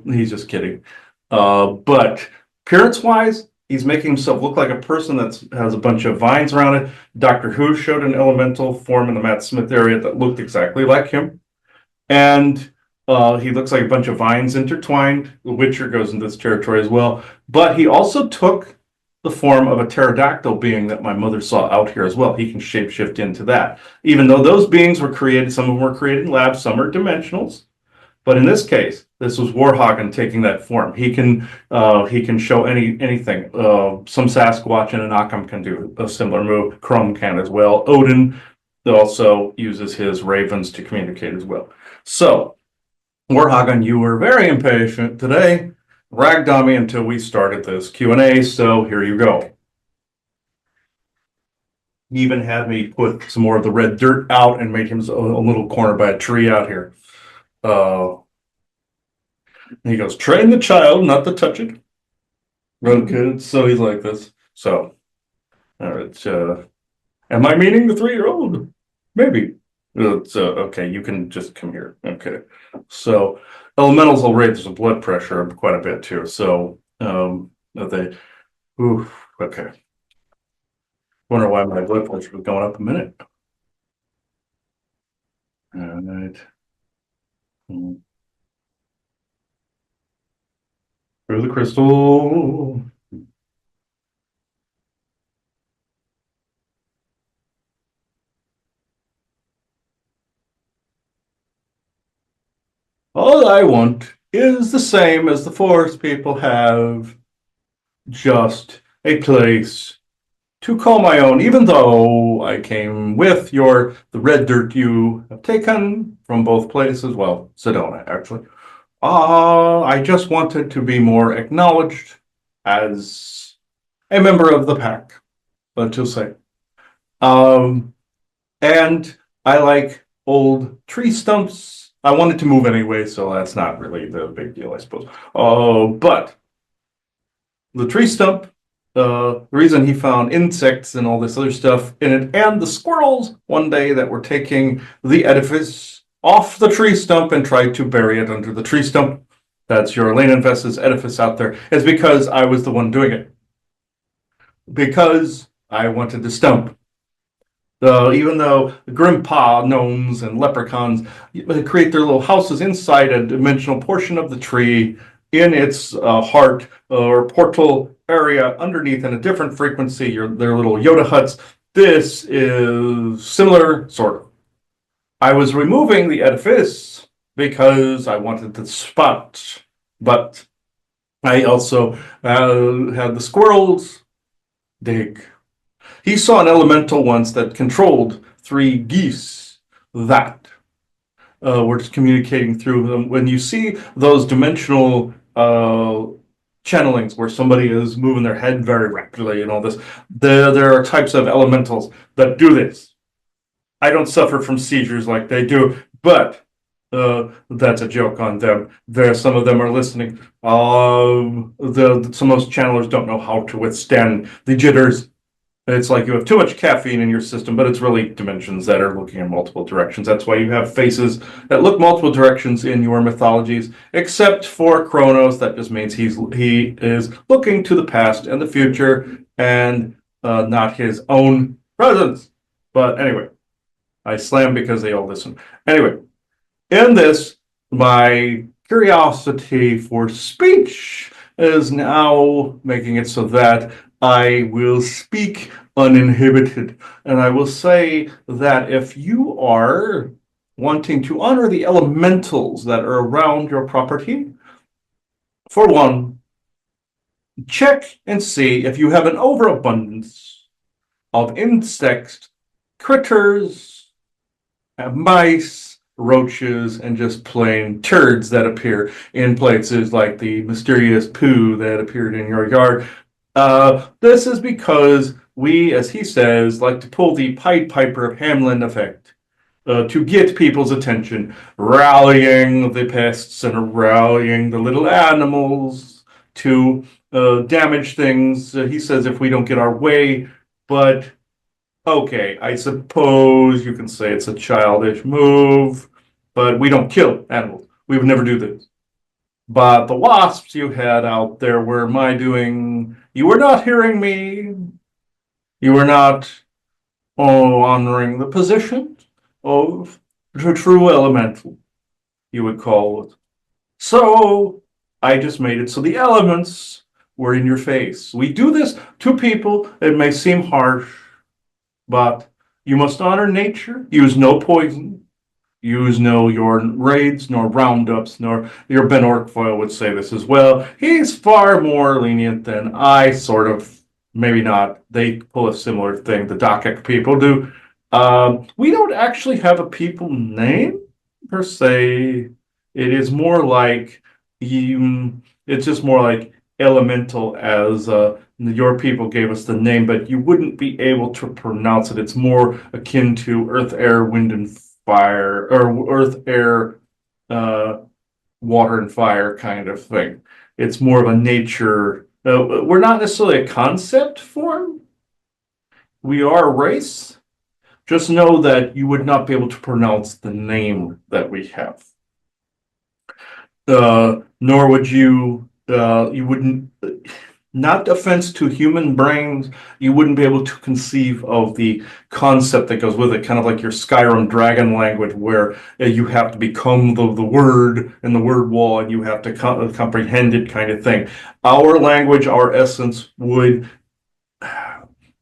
he's just kidding. But appearance-wise, he's making himself look like a person that has a bunch of vines around it. Doctor Who showed an elemental form in the Matt Smith area that looked exactly like him. And he looks like a bunch of vines intertwined. The Witcher goes into this territory as well. But he also took the form of a pterodactyl being that my mother saw out here as well. He can shapeshift into that. Even though those beings were created, some of them were created in labs, some are dimensionals. But in this case, this was Warhagen taking that form. He can show anything. Some Sasquatch and Anakim can do a similar move. Chrome can as well. Odin also uses his ravens to communicate as well. So, Warhagen, you were very impatient today. Ragged on me until we started this Q&A, so here you go. He even had me put some more of the red dirt out and made him a little corner by a tree out here. He goes, train the child not to touch it. Okay, so he's like this. So, all right. Am I meaning the 3-year-old? Maybe. Okay, you can just come here. Okay. So elementals will raise the blood pressure quite a bit too. So they ooh, okay. Wonder why my blood pressure was going up a minute. All right. Hmm. Through the crystal. All I want is the same as the forest people have, just a place to call my own, even though I came with the red dirt you have taken from both places. Well, Sedona, actually. I just wanted to be more acknowledged as a member of the pack, let's just say. Um, and I like old tree stumps. I wanted to move anyway, so that's not really the big deal, I suppose. But the tree stump, the reason he found insects and all this other stuff in it, and the squirrels one day that were taking the edifice off the tree stump and tried to bury it under the tree stump. That's your Elena Invest's edifice out there, is because I was the one doing it. Because I wanted the stump. Even though Grimpa gnomes and leprechauns create their little houses inside a dimensional portion of the tree in its heart or portal area underneath in a different frequency, their little Yoda huts. This is similar, sort of. I was removing the edifice because I wanted the spot, but I also had the squirrels dig. He saw an elemental once that controlled 3 geese that were communicating through them. When you see those dimensional channelings where somebody is moving their head very rapidly and all this, there are types of elementals that do this. I don't suffer from seizures like they do, but that's a joke on them. Some of them are listening. Some of those channelers don't know how to withstand the jitters. It's like you have too much caffeine in your system, but it's really dimensions that are looking in multiple directions. That's why you have faces that look multiple directions in your mythologies, except for Kronos. That just means he is looking to the past and the future and not his own presence. But anyway, I slam because they all listen. Anyway, in this, my curiosity for speech is now making it so that I will speak uninhibited. And I will say that if you are wanting to honor the elementals that are around your property, for one, check and see if you have an overabundance of insects, critters, mice, roaches, and just plain turds that appear in places like the mysterious poo that appeared in your yard. This is because we, as he says, like to pull the Pied Piper of Hamelin effect to get people's attention, rallying the pests and rallying the little animals to damage things. He says if we don't get our way, but okay, I suppose you can say it's a childish move, but we don't kill animals. We would never do this. But the wasps you had out there were my doing. You were not hearing me. You were not honoring the position of the true elemental, you would call it. So I just made it so the elements were in your face. We do this to people. It may seem harsh, but you must honor nature. Use no poison. Use no your raids, nor roundups, nor your Ben Orkfoyle would say this as well. He's far more lenient than I sort of, maybe not. They pull a similar thing, the Dakek people do. We don't actually have a people name per se. It is more like it's just more like elemental as your people gave us the name, but you wouldn't be able to pronounce it. It's more akin to earth, air, wind, and fire, or earth, air, water, and fire kind of thing. It's more of a nature. We're not necessarily a concept form. We are a race, just know that you would not be able to pronounce the name that we have. Nor would you wouldn't, not offense to human brains, you wouldn't be able to conceive of the concept that goes with it, kind of like your Skyrim dragon language, where you have to become the word in the word wall and you have to comprehend it, kind of thing. Our language, our essence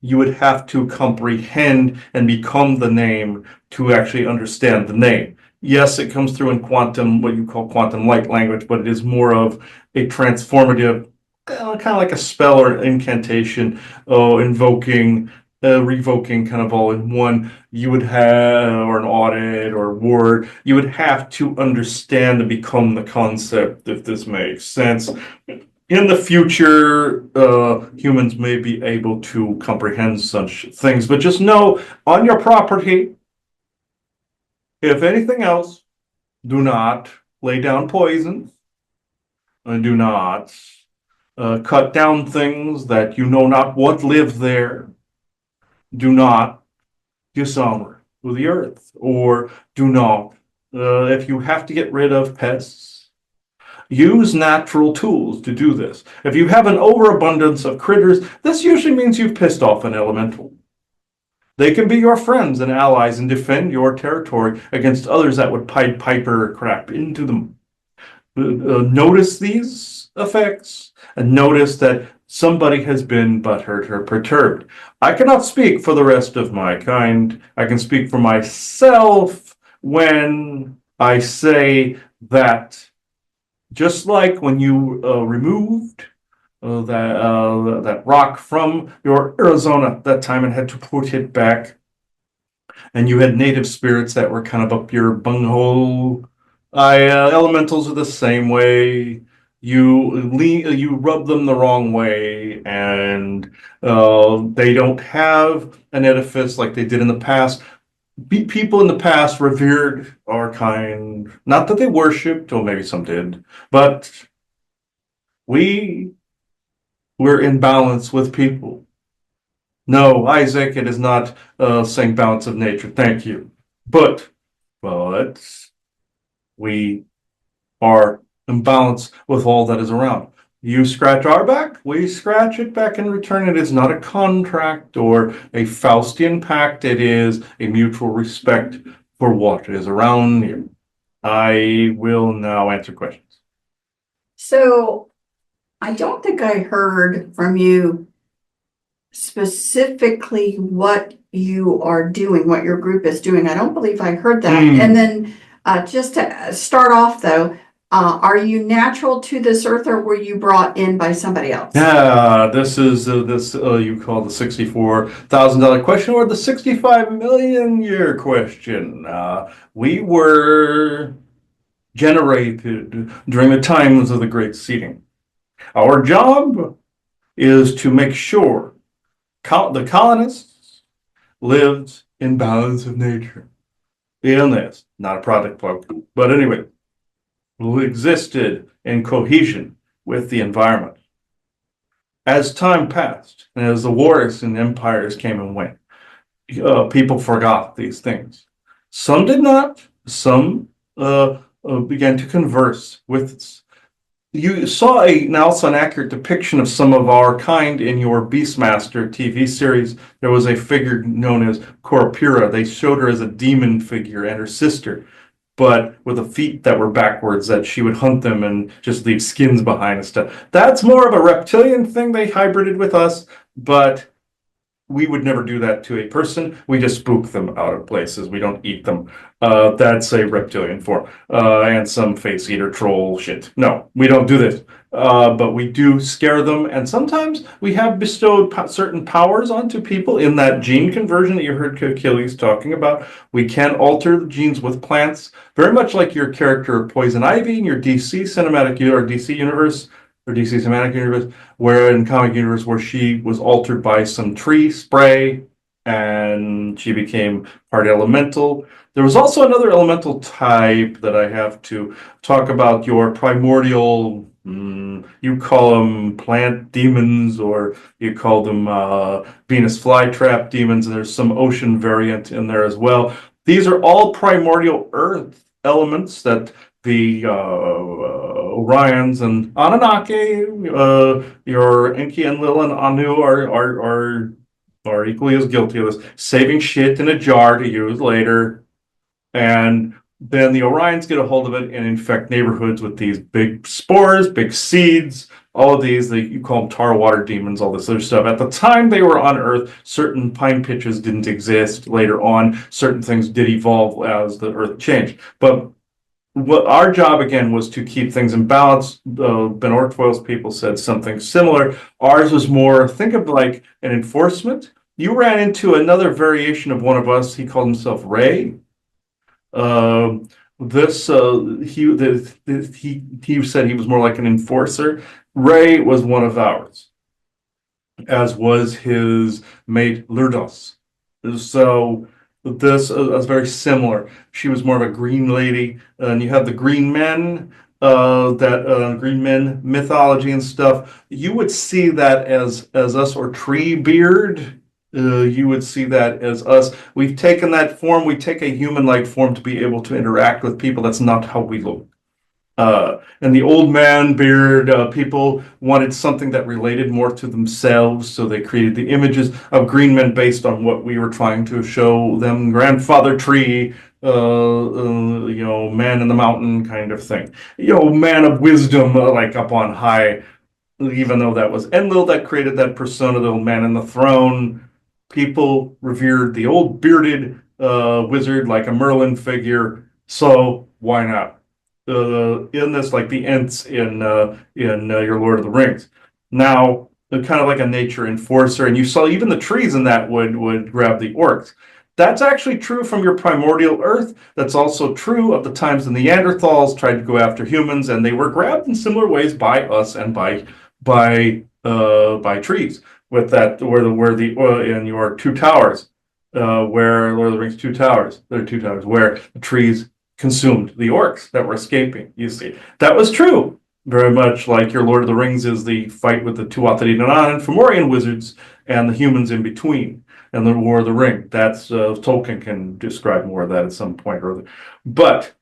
you would have to comprehend and become the name to actually understand the name. Yes, it comes through in quantum, what you call quantum light language, but it is more of a transformative, kind of like a spell or an incantation, invoking, revoking, kind of all in one. You would have, or an audit or word, you would have to understand and become the concept, if this makes sense. In the future, humans may be able to comprehend such things, but just know on your property, if anything else, do not lay down poisons and do not cut down things that you know not what live there. Do not dishonor the earth, or do not, if you have to get rid of pests, use natural tools to do this. If you have an overabundance of critters, this usually means you've pissed off an elemental. They can be your friends and allies and defend your territory against others that would pipe piper crap into them. Notice these effects and notice that somebody has been butthurt or perturbed. I cannot speak for the rest of my kind. I can speak for myself when I say that just like when you removed that rock from your Arizona that time and had to put it back, and you had native spirits that were kind of up your bunghole. Elementals are the same way. You rub them the wrong way, and they don't have an edifice like they did in the past. People in the past revered our kind, not that they worshipped, or maybe some did, but we were in balance with people. No, Isaac, it is not saying balance of nature. Thank you. But we are in balance with all that is around. You scratch our back, we scratch it back in return. It is not a contract or a Faustian pact. It is a mutual respect for what is around here. I will now answer questions. So I don't think I heard from you specifically what you are doing, what your group is doing. I don't believe I heard that. And then just to start off though, are you natural to this earth or were you brought in by somebody else? Yeah, this is you call the $64,000 question or the 65 million year question. We were generated during the times of the Great Seeding. Our job is to make sure the colonists lived in balance of nature. In this, not a product plug, but anyway, who existed in cohesion with the environment. As time passed, and as the wars and empires came and went, people forgot these things. Some did not. Some began to converse with us. You saw also an accurate depiction of some of our kind in your Beastmaster TV series. There was a figure known as Corpura. They showed her as a demon figure and her sister, but with the feet that were backwards, that she would hunt them and just leave skins behind and stuff. That's more of a reptilian thing they hybrided with us, but we would never do that to a person. We just spook them out of places. We don't eat them. That's a reptilian form. And some face eater troll shit. No, we don't do this. But we do scare them. And sometimes we have bestowed certain powers onto people in that gene conversion that you heard Achilles talking about. We can alter the genes with plants, very much like your character Poison Ivy in your DC cinematic or DC universe. Or DC Cinematic Universe, where in comic universe where she was altered by some tree spray and she became part elemental. There was also another elemental type that I have to talk about, your primordial You call them plant demons, or you call them Venus flytrap demons, and there's some ocean variant in there as well. These are all primordial earth elements that the Orions and Anunnaki, your Enki and Lil and Anu are equally as guilty of this, saving shit in a jar to use later. And then the Orions get a hold of it and infect neighborhoods with these big spores, big seeds, all of these, you call them tar water demons, all this other stuff. At the time they were on Earth, certain pine pitches didn't exist. Later on, certain things did evolve as the Earth changed. But what our job again was to keep things in balance. Ben Ortfoil's people said something similar. Ours was more, think of like an enforcement. You ran into another variation of one of us. He called himself Ray. He said he was more like an enforcer. Ray was one of ours, as was his mate Lourdes. So this is very similar. She was more of a green lady, and you have the green men, green men mythology and stuff. You would see that as us, or tree beard. You would see that as us. We've taken that form. We take a human-like form to be able to interact with people. That's not how we look. And the old man beard, people wanted something that related more to themselves, so they created the images of green men based on what we were trying to show them. Grandfather tree, man in the mountain kind of thing. Man of wisdom, like up on high, even though that was Enlil that created that persona, the old man in the throne. People revered the old bearded wizard like a Merlin figure, so why not? In this, like the Ents in your Lord of the Rings. Now, they're kind of like a nature enforcer, and you saw even the trees in that would grab the orcs. That's actually true from your primordial Earth. That's also true of the times the Neanderthals tried to go after humans, and they were grabbed in similar ways by us and by trees. With that, where in your Two Towers, where Lord of the Rings Two Towers, there are two towers where the trees consumed the orcs that were escaping. You see, that was true. Very much like your Lord of the Rings is the fight with the Tuatha De Danann and Fomorian wizards and the humans in between, and the War of the Ring. That's Tolkien can describe more of that at some point or other. But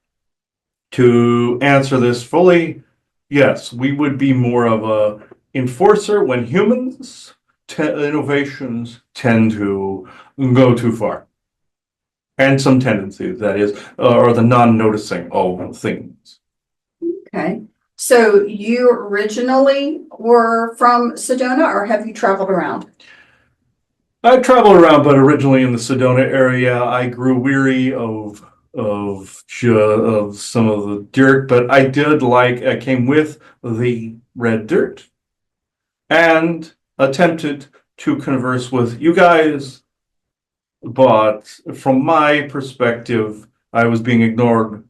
to answer this fully, yes, we would be more of a enforcer when humans innovations tend to go too far. And some tendencies, that is, or the non-noticing of things. Okay. So you originally were from Sedona, or have you traveled around? I traveled around, but originally in the Sedona area. I grew weary of some of the dirt, but I came with the red dirt and attempted to converse with you guys, but from my perspective, I was being ignored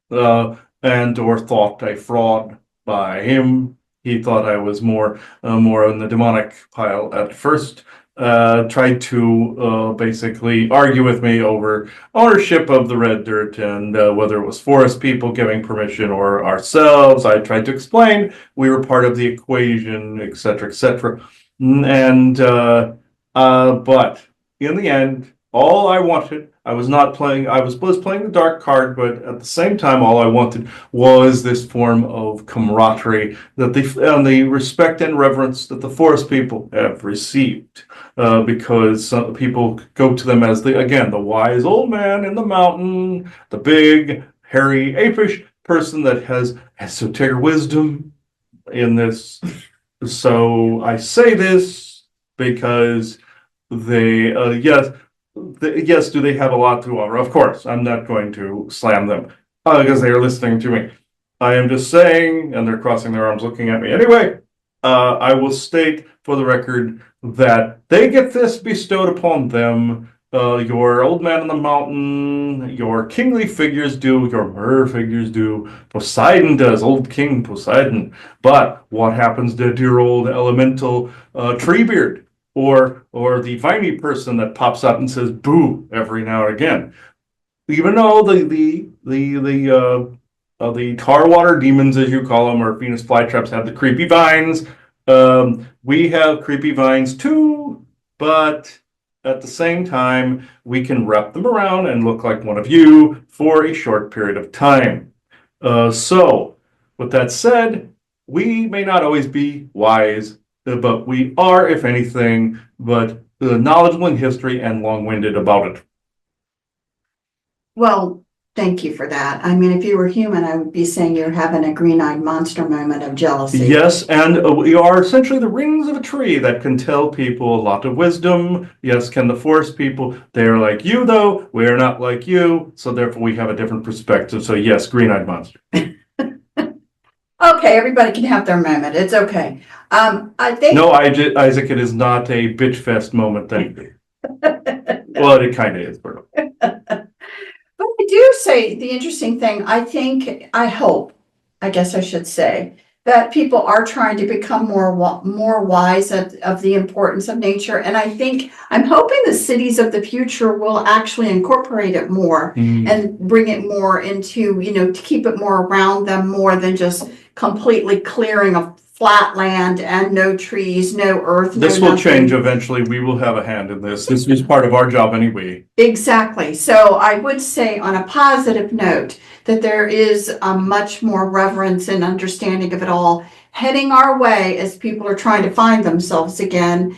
and or thought a fraud by him. He thought I was more in the demonic pile at first. Tried to basically argue with me over ownership of the red dirt and whether it was forest people giving permission or ourselves. I tried to explain we were part of the equation, etc., etc. And but in the end, all I wanted, I was playing the dark card, but at the same time, all I wanted was this form of camaraderie and the respect and reverence that the forest people have received. Because some people go to them as the wise old man in the mountain, the big, hairy, apish person that has esoteric wisdom in this. So I say this because they, yes, do they have a lot to offer? Of course, I'm not going to slam them because they are listening to me. I am just saying, and they're crossing their arms looking at me. Anyway, I will state for the record that they get this bestowed upon them. Your old man in the mountain, your kingly figures do, your mer figures do, Poseidon does, old King Poseidon. But what happens to dear old elemental Treebeard? Or the viney person that pops up and says boo every now and again. Even though the the tar water demons, as you call them, or Venus flytraps, have the creepy vines. We have creepy vines too, but at the same time, we can wrap them around and look like one of you for a short period of time. So, with that said, we may not always be wise, but we are, if anything, but knowledgeable in history and long-winded about it. Well, thank you for that. I mean, if you were human, I would be saying you're having a green-eyed monster moment of jealousy. Yes, and we are essentially the rings of a tree that can tell people a lot of wisdom. Yes, can the forest people. They're like you, though. We're not like you, so therefore we have a different perspective. So yes, green-eyed monster. Okay, everybody can have their moment. It's okay. I think. No, Isaac, it is not a bitch fest moment. Thank you. Well, it kind of is, but I do say the interesting thing, I hope, I guess I should say, that people are trying to become more wise of the importance of nature. And I'm hoping the cities of the future will actually incorporate it more and bring it more into, to keep it more around them more than just completely clearing a flat land and no trees, no earth. This will change eventually. We will have a hand in this. This is part of our job anyway. Exactly. So I would say on a positive note that there is a much more reverence and understanding of it all heading our way as people are trying to find themselves again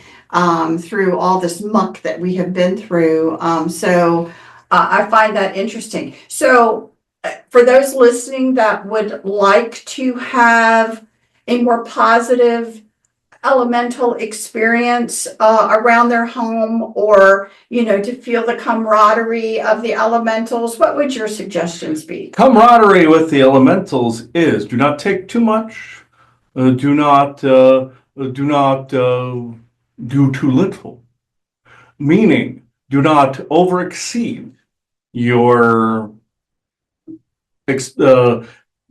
through all this muck that we have been through. So I find that interesting. So for those listening that would like to have a more positive elemental experience around their home, or to feel the camaraderie of the elementals, what would your suggestions be? Camaraderie with the elementals is do not take too much, do not do too little, meaning do not overexceed your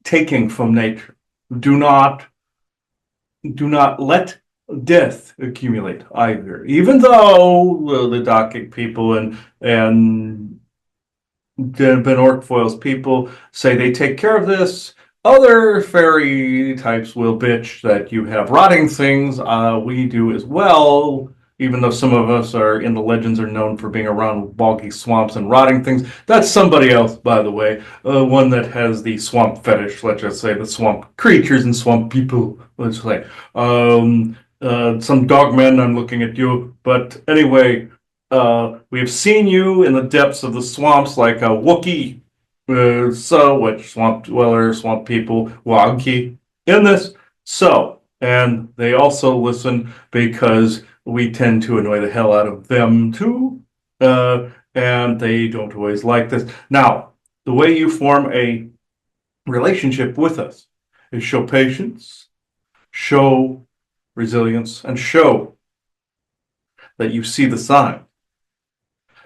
taking from nature. Do not let death accumulate either. Even though the Dakic people and Ben Orkfoil's people say they take care of this, other fairy types will bitch that you have rotting things. We do as well, even though some of us are in the legends are known for being around boggy swamps and rotting things. That's somebody else, by the way. One that has the swamp fetish, let's just say, the swamp creatures and swamp people, let's say. Some dogmen, I'm looking at you. But anyway, we have seen you in the depths of the swamps like a Wookiee, which swamp dweller, swamp people, Wagki, in this. So, and they also listen because we tend to annoy the hell out of them too, and they don't always like this. Now, the way you form a relationship with us is show patience, show resilience, and show that you see the sign.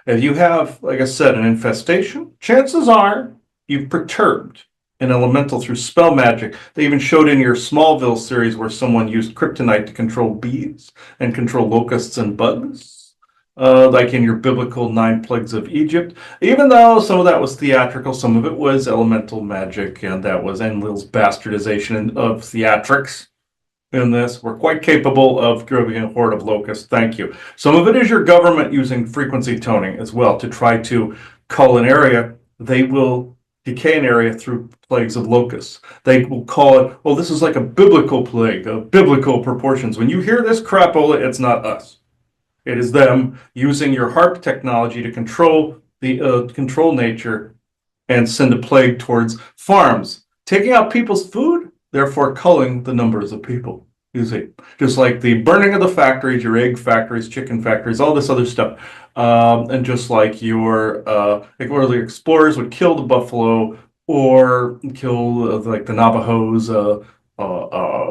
If you have, like I said, an infestation, chances are you've perturbed an elemental through spell magic. They even showed in your Smallville series where someone used kryptonite to control bees and control locusts and bugs, like in your biblical 9 Plagues of Egypt. Even though some of that was theatrical, some of it was elemental magic, and that was Enlil's bastardization of theatrics. In this, we're quite capable of driving a horde of locusts. Thank you. Some of it is your government using frequency toning as well to try to cull an area. They will decay an area through plagues of locusts. They will call it, oh, this is like a biblical plague of biblical proportions. When you hear this crapola, it's not us. It is them using your HARP technology to control nature and send a plague towards farms, taking out people's food, therefore culling the numbers of people. You see, just like the burning of the factories, your egg factories, chicken factories, all this other stuff. And just like your early explorers would kill the buffalo or kill like the Navajos,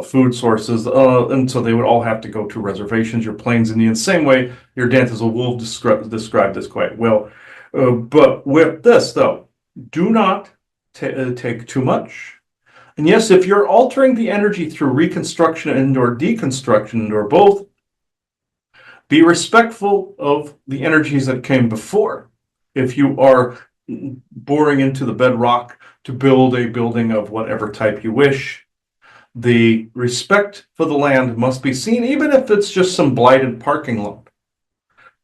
food sources, and so they would all have to go to reservations. Your Plains Indians, same way. Your Dance as a Wolf described this quite well. But with this, though, do not take too much. And yes, if you're altering the energy through reconstruction and or deconstruction or both, be respectful of the energies that came before. If you are boring into the bedrock to build a building of whatever type you wish. The respect for the land must be seen, even if it's just some blighted parking lot.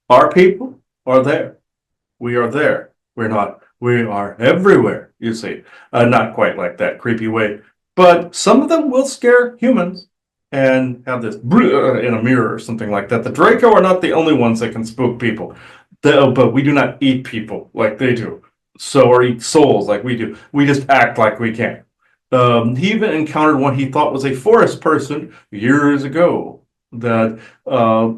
Our people are there. We are there. We're not. We are everywhere, you see. Not quite like that creepy way. But some of them will scare humans and have this in a mirror or something like that. The Draco are not the only ones that can spook people. But we do not eat people like they do. So, or eat souls like we do. We just act like we can. He even encountered what he thought was a forest person years ago. That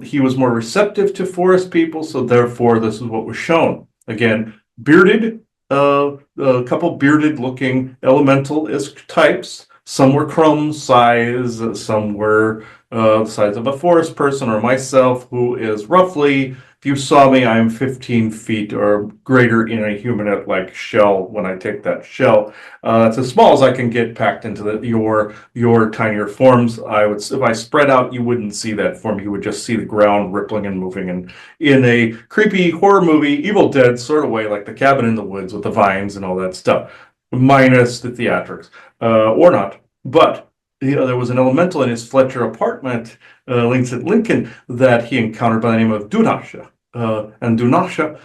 he was more receptive to forest people, so therefore this is what was shown. Again, bearded, a couple bearded-looking elemental-esque types. Some were Crumb size, some were the size of a forest person or myself, who is roughly, if you saw me, I'm 15 feet or greater in a humanoid-like shell when I take that shell. It's as small as I can get packed into your tinier forms. If I spread out, you wouldn't see that form. You would just see the ground rippling and moving. And in a creepy horror movie, Evil Dead sort of way, like the cabin in the woods with the vines and all that stuff, minus the theatrics, or not. But there was an elemental in his Fletcher apartment, links at Lincoln, that he encountered by the name of Dunasha. And Dunasha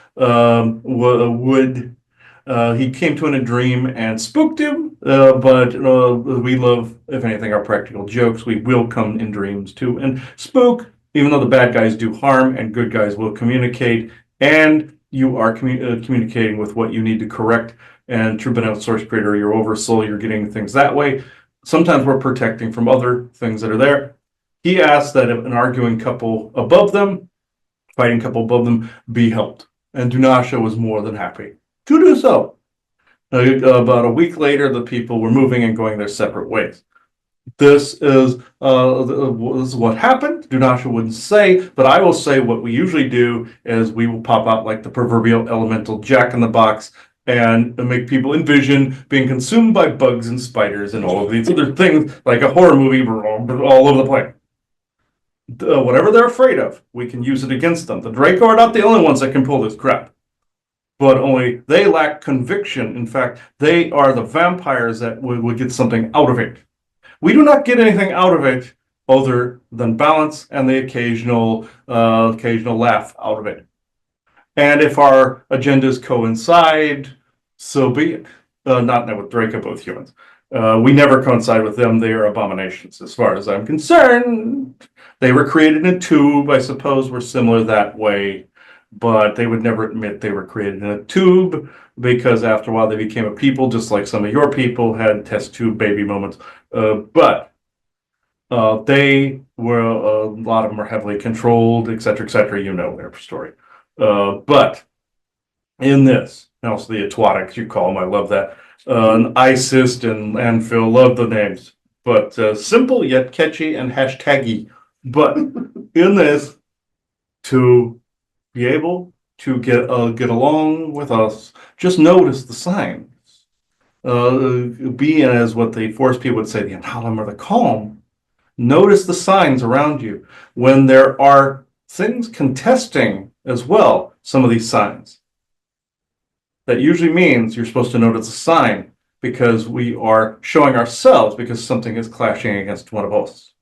he came to in a dream and spooked him, but we love, if anything, our practical jokes. We will come in dreams too and spook, even though the bad guys do harm and good guys will communicate, and you are communicating with what you need to correct. And true benevolent source creator, your oversoul, you're getting things that way. Sometimes we're protecting from other things that are there. He asked that an arguing couple above them, fighting couple above them, be helped. And Dunasha was more than happy to do so. About a week later, the people were moving and going their separate ways. This is what happened. Dunasha wouldn't say, but I will say what we usually do is we will pop out like the proverbial elemental Jack in the Box and make people envision being consumed by bugs and spiders and all of these other things, like a horror movie all over the planet. Whatever they're afraid of, we can use it against them. The Draco are not the only ones that can pull this crap, but only they lack conviction. In fact, they are the vampires that would get something out of it. We do not get anything out of it other than balance and the occasional laugh out of it. And if our agendas coincide, so be it. Not with Draco, both humans. We never coincide with them. They are abominations, as far as I'm concerned. They were created in a tube. I suppose we're similar that way. But they would never admit they were created in a tube, because after a while they became a people, just like some of your people had test tube baby moments. But they were, a lot of them are heavily controlled, etc., etc. You know their story. But in this, also the Atwatics, you call them, I love that. Isis and Phil, love the names. But simple yet catchy and hashtaggy. But in this, to be able to get along with us, just notice the signs. Be as what the Force people would say, the Anhalim or the calm. Notice the signs around you. When there are things contesting as well, some of these signs. That usually means you're supposed to notice a sign, because we are showing ourselves because something is clashing against one of us.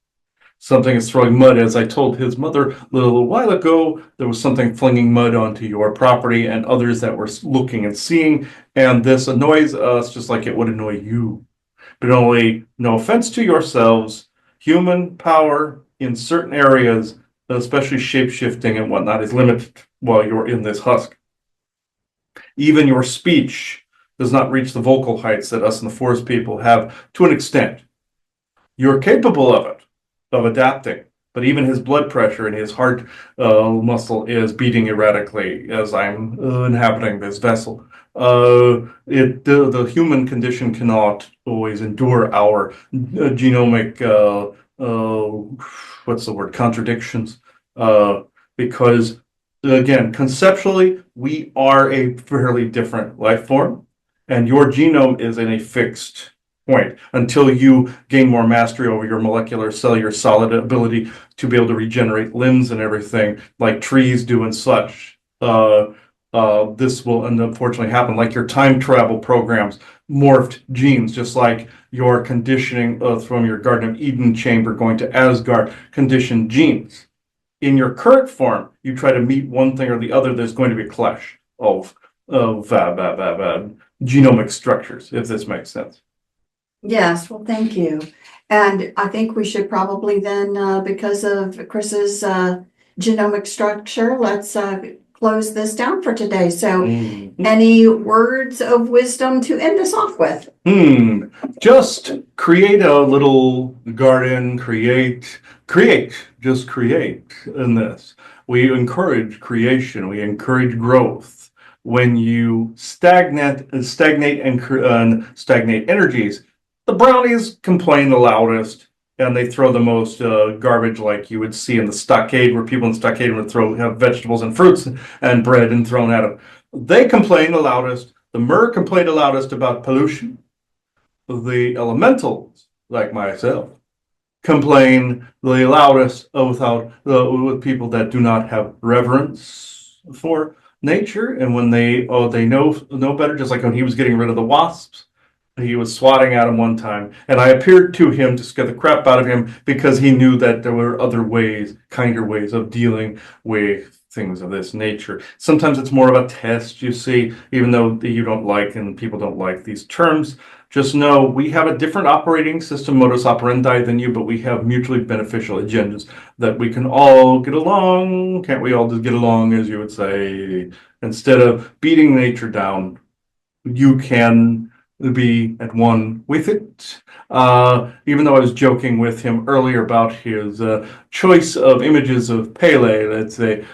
Something is throwing mud. As I told his mother a little while ago, there was something flinging mud onto your property and others that were looking and seeing, and this annoys us just like it would annoy you. But only, no offense to yourselves, human power in certain areas, especially shape-shifting and whatnot, is limited while you're in this husk. Even your speech does not reach the vocal heights that us and the Forest people have to an extent. You're capable of it, of adapting, but even his blood pressure and his heart muscle is beating erratically as I'm inhabiting this vessel. The human condition cannot always endure our genomic, contradictions, because again, conceptually, we are a fairly different life form, and your genome is in a fixed point until you gain more mastery over your molecular, cellular, solid ability to be able to regenerate limbs and everything like trees do and such. this will unfortunately happen, like your time travel programs morphed genes, just like your conditioning from your Garden of Eden chamber going to Asgard conditioned genes. In your current form, you try to meet one thing or the other, there's going to be a clash of genomic structures, if this makes sense. Yes, well, thank you. And I think we should probably then, because of Chris's genomic structure, let's close this down for today. So any words of wisdom to end us off with? Just create a little garden, just create in this. We encourage creation, we encourage growth. When you stagnate energies, the brownies complain the loudest, and they throw the most garbage, like you would see in the stockade, where people in the stockade would have vegetables and fruits and bread and thrown at them. They complain the loudest. The Mer complain the loudest about pollution. The elementals, like myself, complain the loudest with people that do not have reverence for nature, and when they know better, just like when he was getting rid of the wasps. He was swatting at him one time, and I appeared to him to scare the crap out of him because he knew that there were other ways, kinder ways of dealing with things of this nature. Sometimes it's more of a test, you see, even though you don't like and people don't like these terms. Just know we have a different operating system, modus operandi, than you, but we have mutually beneficial agendas that we can all get along. Can't we all just get along, as you would say? Instead of beating nature down, you can be at one with it. Even though I was joking with him earlier about his choice of images of Pele, let's say,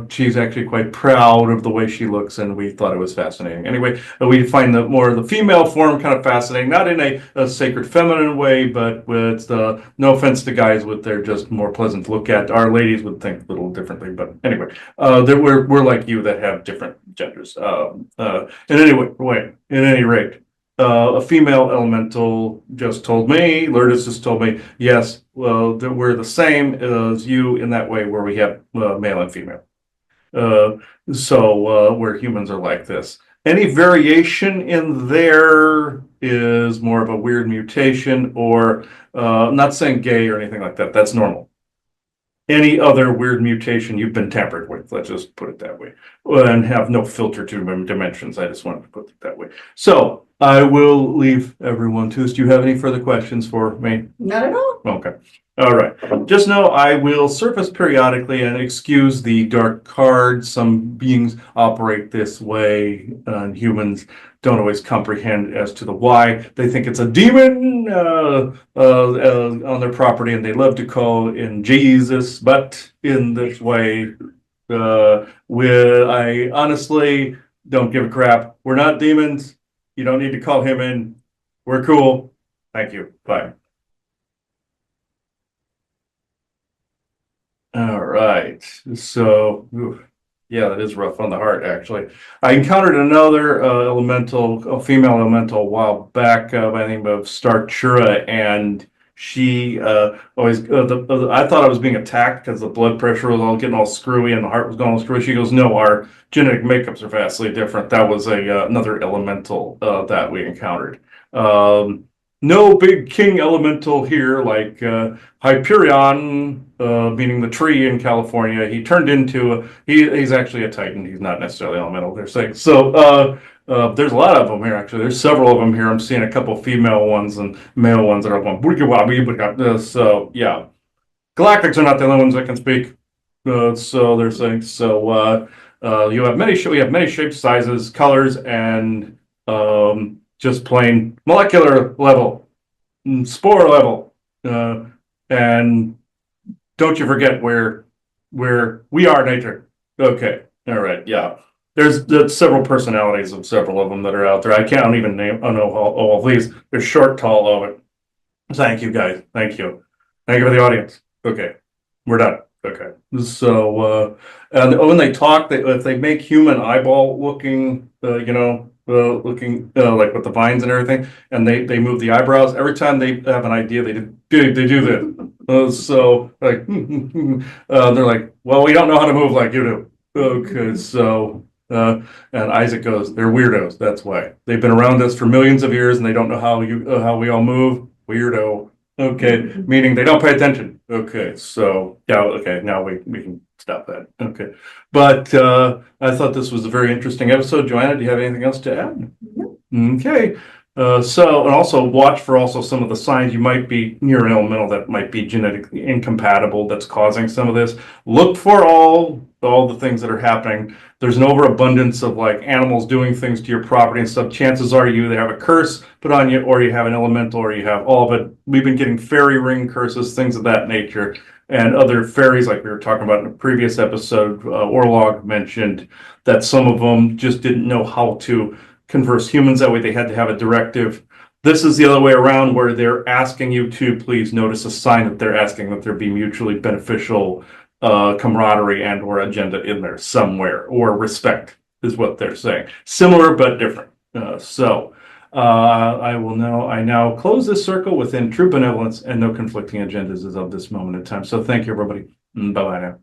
she's actually quite proud of the way she looks, and we thought it was fascinating. Anyway, we find the more of the female form kind of fascinating, not in a sacred feminine way, but with no offense to guys, with they're just more pleasant to look at. Our ladies would think a little differently, but anyway, we're like you that have different genders. In any rate. A female elemental just told me, Lourdes just told me, yes, well, we're the same as you in that way, where we have male and female. Where humans are like this. Any variation in there is more of a weird mutation, or I'm not saying gay or anything like that. That's normal. Any other weird mutation, you've been tampered with, let's just put it that way, and have no filter to dimensions. I just wanted to put it that way. So I will leave everyone to this. Do you have any further questions for me? Not at all. Okay. All right. Just know I will surface periodically, and excuse the dark card. Some beings operate this way, and humans don't always comprehend as to the why. They think it's a demon on their property, and they love to call in Jesus, but in this way, I honestly don't give a crap. We're not demons. You don't need to call him in. We're cool. Thank you. Bye. All right. So, yeah, that is rough on the heart, actually. I encountered another a female elemental a while back by the name of Starchura, and she always, I thought I was being attacked because the blood pressure was all getting all screwy and the heart was going all screwy. She goes, no, our genetic makeups are vastly different. That was another elemental that we encountered. No big king elemental here like Hyperion, meaning the tree in California. He turned into he's actually a Titan. He's not necessarily elemental, they're saying. So there's a lot of them here, actually. There's several of them here. I'm seeing a couple female ones and male ones that are going so yeah. Galactics are not the only ones that can speak. So they're saying. So we have many shapes, sizes, colors, and just plain molecular level, spore level, and don't you forget where we are nature. Okay, all right, yeah. There's several personalities of several of them that are out there. I can't even name. I know all of these. They're short, tall, all of it. Thank you, guys. Thank you for the audience. Okay, we're done. Okay, so and when they talk, if they make human eyeball looking, looking like with the vines and everything, and they move the eyebrows every time they have an idea. They do this. So like they're like, well, we don't know how to move like you do. Okay, so And Isaac goes, they're weirdos. That's why they've been around us for millions of years and they don't know how we all move. Weirdo. Okay. Meaning they don't pay attention. Okay. So yeah. Okay. Now we can stop that. Okay. But, I thought this was a very interesting episode. Joanna, do you have anything else to add? No. Okay. And also watch for also some of the signs you might be near an elemental that might be genetically incompatible that's causing some of this. Look for all the things that are happening. There's an overabundance of like animals doing things to your property and stuff. Chances are you either have a curse put on you or you have an elemental or you have all of it. We've been getting fairy ring curses, things of that nature, and other fairies like we were talking about in a previous episode. Orlog mentioned that some of them just didn't know how to converse humans that way. They had to have a directive. This is the other way around where they're asking you to please notice a sign that they're asking that there be mutually beneficial camaraderie and or agenda in there somewhere, or respect is what they're saying. Similar but different. I now close this circle within true benevolence and no conflicting agendas as of this moment in time. So thank you, everybody. Bye-bye now.